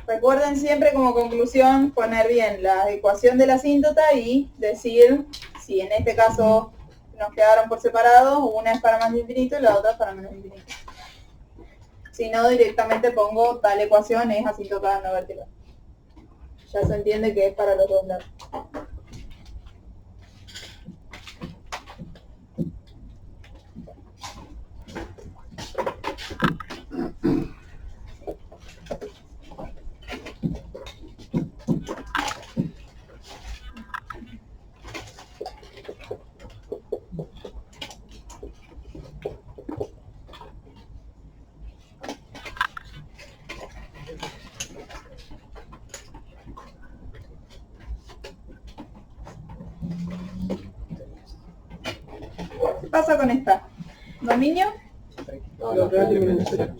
Recuerden siempre como conclusión poner bien la ecuación de la asíntota y decir si en este caso nos quedaron por separado, una es para más infinito y la otra es para menos infinito. Si no, directamente pongo tal ecuación es asíntota no vertical. Ya se entiende que es para los dos lados. ¿Qué pasa con esta? ¿Dominio? Los reales menos 0.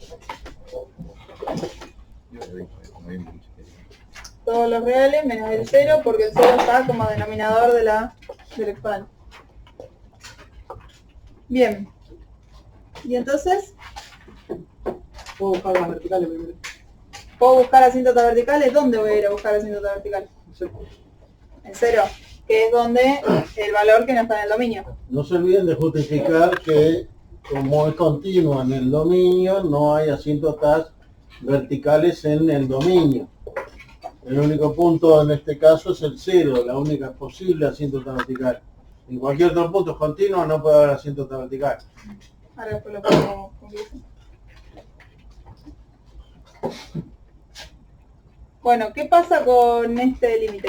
Todos los reales menos el 0, porque el 0 está como denominador de del exponente. Bien. Y entonces, Puedo buscar las verticales primero. ¿puedo buscar asíntotas verticales? ¿Dónde voy a ir a buscar asíntotas verticales? En 0, que es donde el valor que no está en el dominio. No se olviden de justificar que como es continua en el dominio, no hay asíntotas verticales en el dominio. El único punto en este caso es el 0, la única posible asíntota vertical. En cualquier otro punto continuo no puede haber asíntota vertical. Ahora después lo pongo con guiso. Bueno, ¿qué pasa con este límite?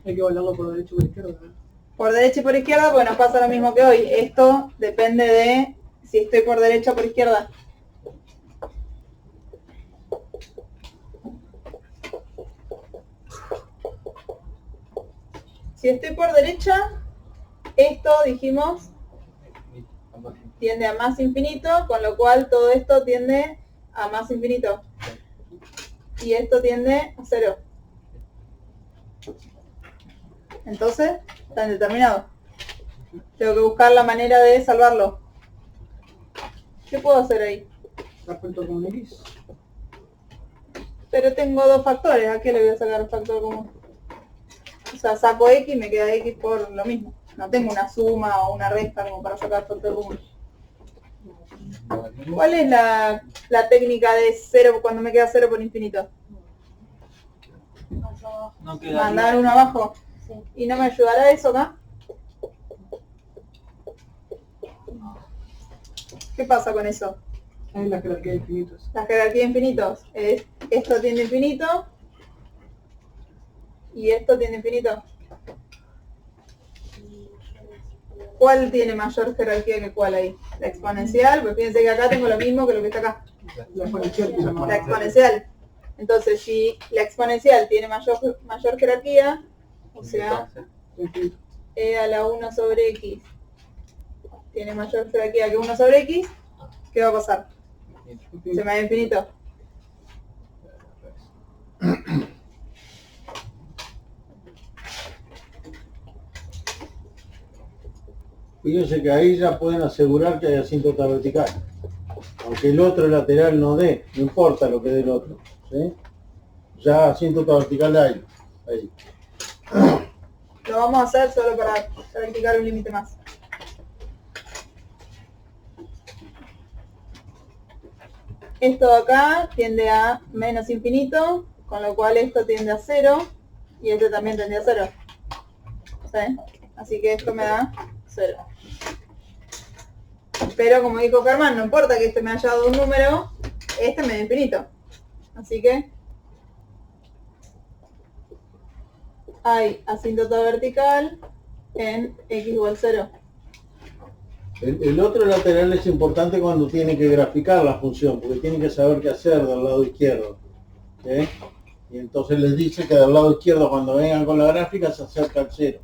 Hay que volarlo por derecha o por izquierda. ¿No? Por derecha y por izquierda, bueno, pasa lo mismo que hoy. Esto depende de si estoy por derecha o por izquierda. Si estoy por derecha, esto, dijimos, tiende a más infinito, con lo cual todo esto tiende a más infinito. Y esto tiende a 0. Entonces, está indeterminado. Tengo que buscar la manera de salvarlo. ¿Qué puedo hacer ahí? Dar factor con un X. Pero tengo dos factores. ¿A qué le voy a sacar el factor común? O sea, saco X y me queda X por lo mismo. No tengo una suma o una resta como para sacar factor común. ¿Cuál es la técnica de 0 cuando me queda 0 por infinito? No queda Mandar uno abajo. Sí. ¿Y no me ayudará eso acá? ¿Qué pasa con eso? Es la jerarquía de infinitos. La jerarquía de infinitos es esto tiene infinito y esto tiene infinito. ¿Cuál tiene mayor jerarquía que cuál ahí? La exponencial, pues fíjense que acá tengo lo mismo que lo que está acá. La exponencial tiene más. La exponencial. Entonces, si la exponencial tiene mayor jerarquía, o sea, Infinito. e a la 1 sobre x tiene mayor jerarquía que 1 sobre x, ¿qué va a pasar? Se me da infinito. Fíjense que ahí ya pueden asegurar que hay asíntota vertical. Aunque el otro lateral no dé, no importa lo que dé el otro. ¿Sí? Ya asíntota vertical hay. Ahí. Lo vamos a hacer solo para practicar un límite más. Esto de acá tiende a menos infinito, con lo cual esto tiende a 0 y este también tiende a 0. ¿Sí? Así que esto me da 0. Pero como dijo Germán, no importa que este me haya dado un número, este me da infinito. Así que hay asíntota vertical en x igual 0. El otro lateral es importante cuando tiene que graficar la función, porque tiene que saber qué hacer del lado izquierdo. ¿Sí? Y entonces les dice que del lado izquierdo, cuando vengan con la gráfica, se acerca al 0.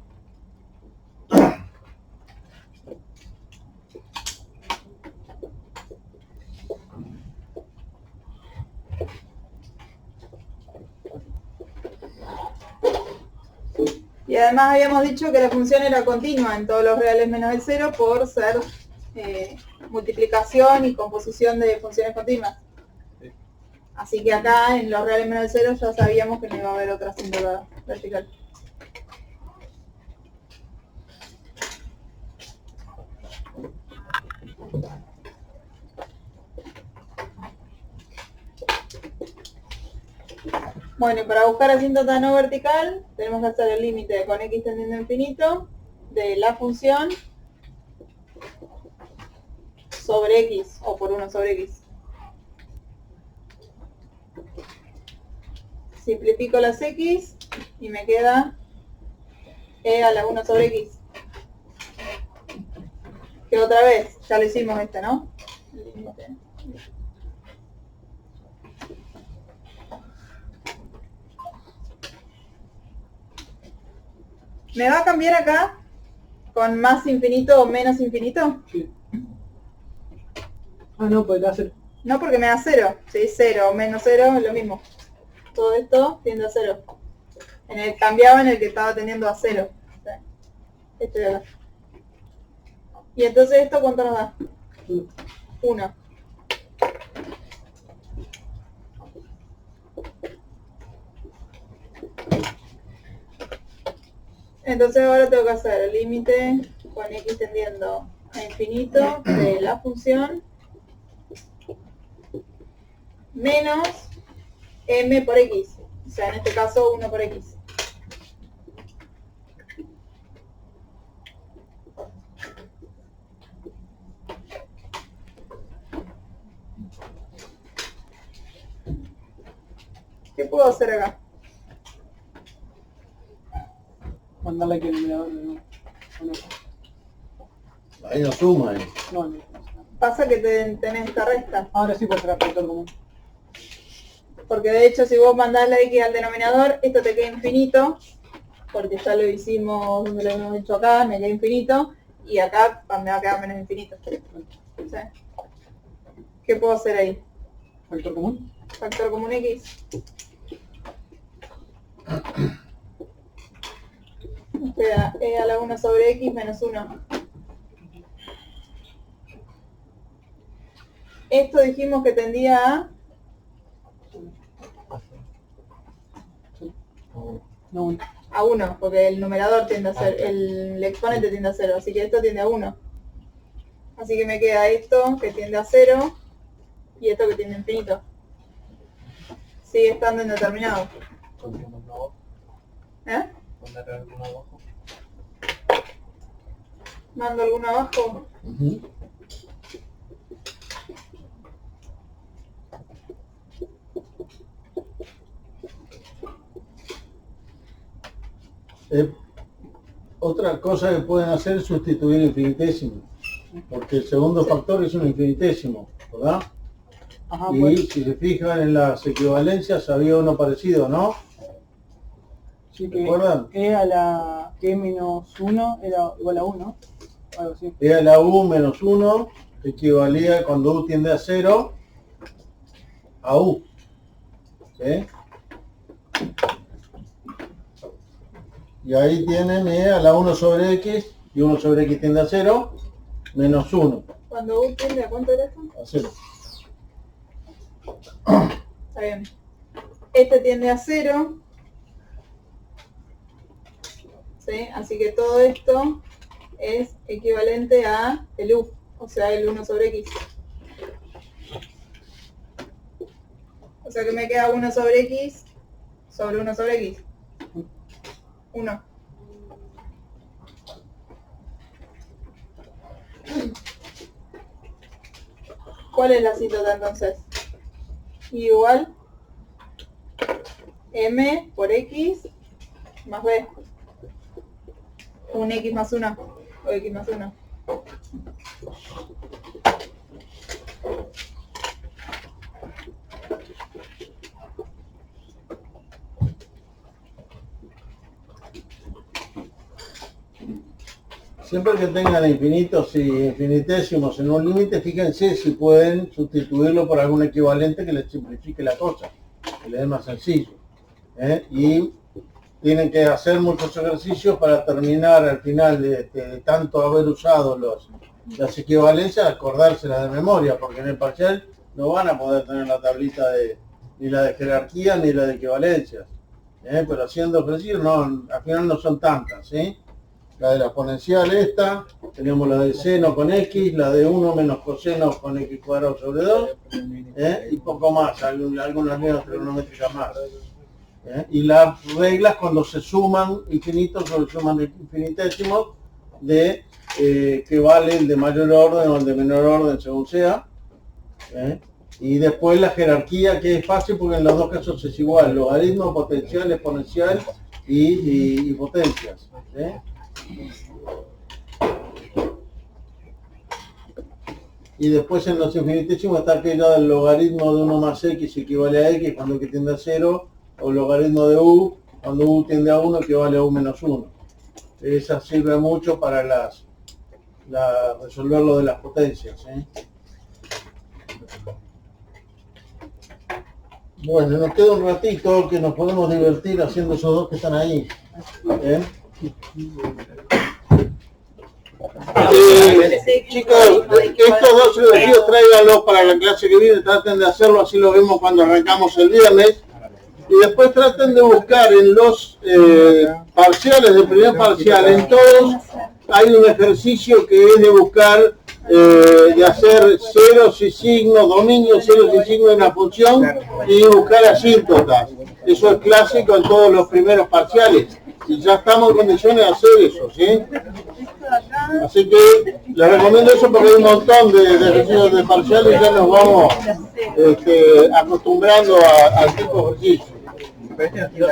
Y además habíamos dicho que la función era continua en todos los reales menos el 0 por ser multiplicación y composición de funciones continuas. Así que acá en los reales menos el 0 ya sabíamos que no iba a haber otra asíntota vertical. Bueno, y para buscar asíntota no vertical, tenemos que hacer el límite con x tendiendo a infinito de la función sobre x, o por 1 sobre x. Simplifico las x y me queda e a la 1 sobre x. Que otra vez, ya lo hicimos este, ¿no? El límite. ¿Me va a cambiar acá con más infinito o menos infinito? Sí. Ah, no, pues da 0. No, porque me da 0. Si 0 o menos 0 es lo mismo. Todo esto tiende a 0. Cambiaba en el que estaba tendiendo a 0. Este de acá. Y entonces esto, ¿cuánto nos da? 1. Entonces ahora tengo que hacer el límite con x tendiendo a infinito de la función menos m por x. O sea, en este caso 1 por x. ¿Qué puedo hacer acá? Mandarle aquí el numerador de nuevo. ¿O no? Ahí no suma. Ahí. No, no. Pasa que tenés esta resta. Ahora sí puede ser factor común. Porque de hecho si vos mandás la x al denominador, esto te queda infinito. Porque ya lo hicimos, donde lo hemos hecho acá, me queda infinito. Y acá me va a quedar menos infinito. ¿Sí? ¿Qué puedo hacer ahí? ¿Factor común? Factor común x. Queda e a la 1 sobre x menos 1. Esto dijimos que tendía a 1, porque el numerador tiende a ser, el exponente tiende a 0, así que esto tiende a 1. Así que me queda esto que tiende a 0 y esto que tiende a infinito. Sigue estando indeterminado. ¿Eh? ¿Mando alguno abajo? Otra cosa que pueden hacer es sustituir infinitésimo, porque el segundo factor es un infinitésimo, ¿verdad? Ajá, Y pues. si se fijan en las equivalencias había uno parecido, ¿no? Sí, que ¿Recuerdan? e a la e menos 1 era igual a 1. Algo así. E a la u menos 1 equivalía cuando u tiende a 0 a U. ¿Sí? Y ahí tienen a la 1 sobre X, y 1 sobre X tiende a 0, menos 1. Cuando U tiende a cuánto era esto? A 0. Está bien. Este tiende a 0. ¿Sí? Así que todo esto es equivalente a el U, o sea, el 1 sobre X. O sea que me queda 1 sobre X sobre 1 sobre X. 1. ¿Cuál es la asíntota entonces? Y igual M por X más B. Un X más 1 o X más 1. Siempre que tengan infinitos y infinitésimos en un límite, fíjense si pueden sustituirlo por algún equivalente que les simplifique la cosa, que le dé más sencillo. Y tienen que hacer muchos ejercicios para terminar al final de tanto haber usado las equivalencias, acordárselas de memoria, porque en el parcial no van a poder tener la tablita ni la de jerarquía ni la de equivalencias. Pero haciendo ejercicios no, al final no son tantas. La de la exponencial esta, tenemos la de seno con X, la de 1 menos coseno con X cuadrado sobre 2, y poco más, algunas reglas trigonométricas más. Y las reglas cuando se suman infinitos o se suman infinitésimos de que vale el de mayor orden o el de menor orden según sea. Y después la jerarquía, que es fácil porque en los dos casos es igual, logaritmo, potencial, exponencial y potencias. Y después en los infinitésimos está aquello del logaritmo de 1 más X equivale a X cuando X tiende a 0, o logaritmo de U cuando U tiende a 1 equivale a U menos 1. Esa sirve mucho para resolver lo de las potencias. Bueno, nos queda un ratito que nos podemos divertir haciendo esos dos que están ahí. Chicos, estos dos ejercicios tráiganlos para la clase que viene, traten de hacerlo, así lo vemos cuando arrancamos el viernes. Y después traten de buscar en los parciales, de primer parcial, en todos hay un ejercicio que es de buscar, de hacer ceros y signos, dominio, ceros y signos de una función y buscar asíntotas. Eso es clásico en todos los primeros parciales. Y ya estamos en condiciones de hacer eso, ¿sí? Así que les recomiendo eso porque hay un montón de ejercicios de parciales y ya nos vamos acostumbrando al tipo de ejercicio.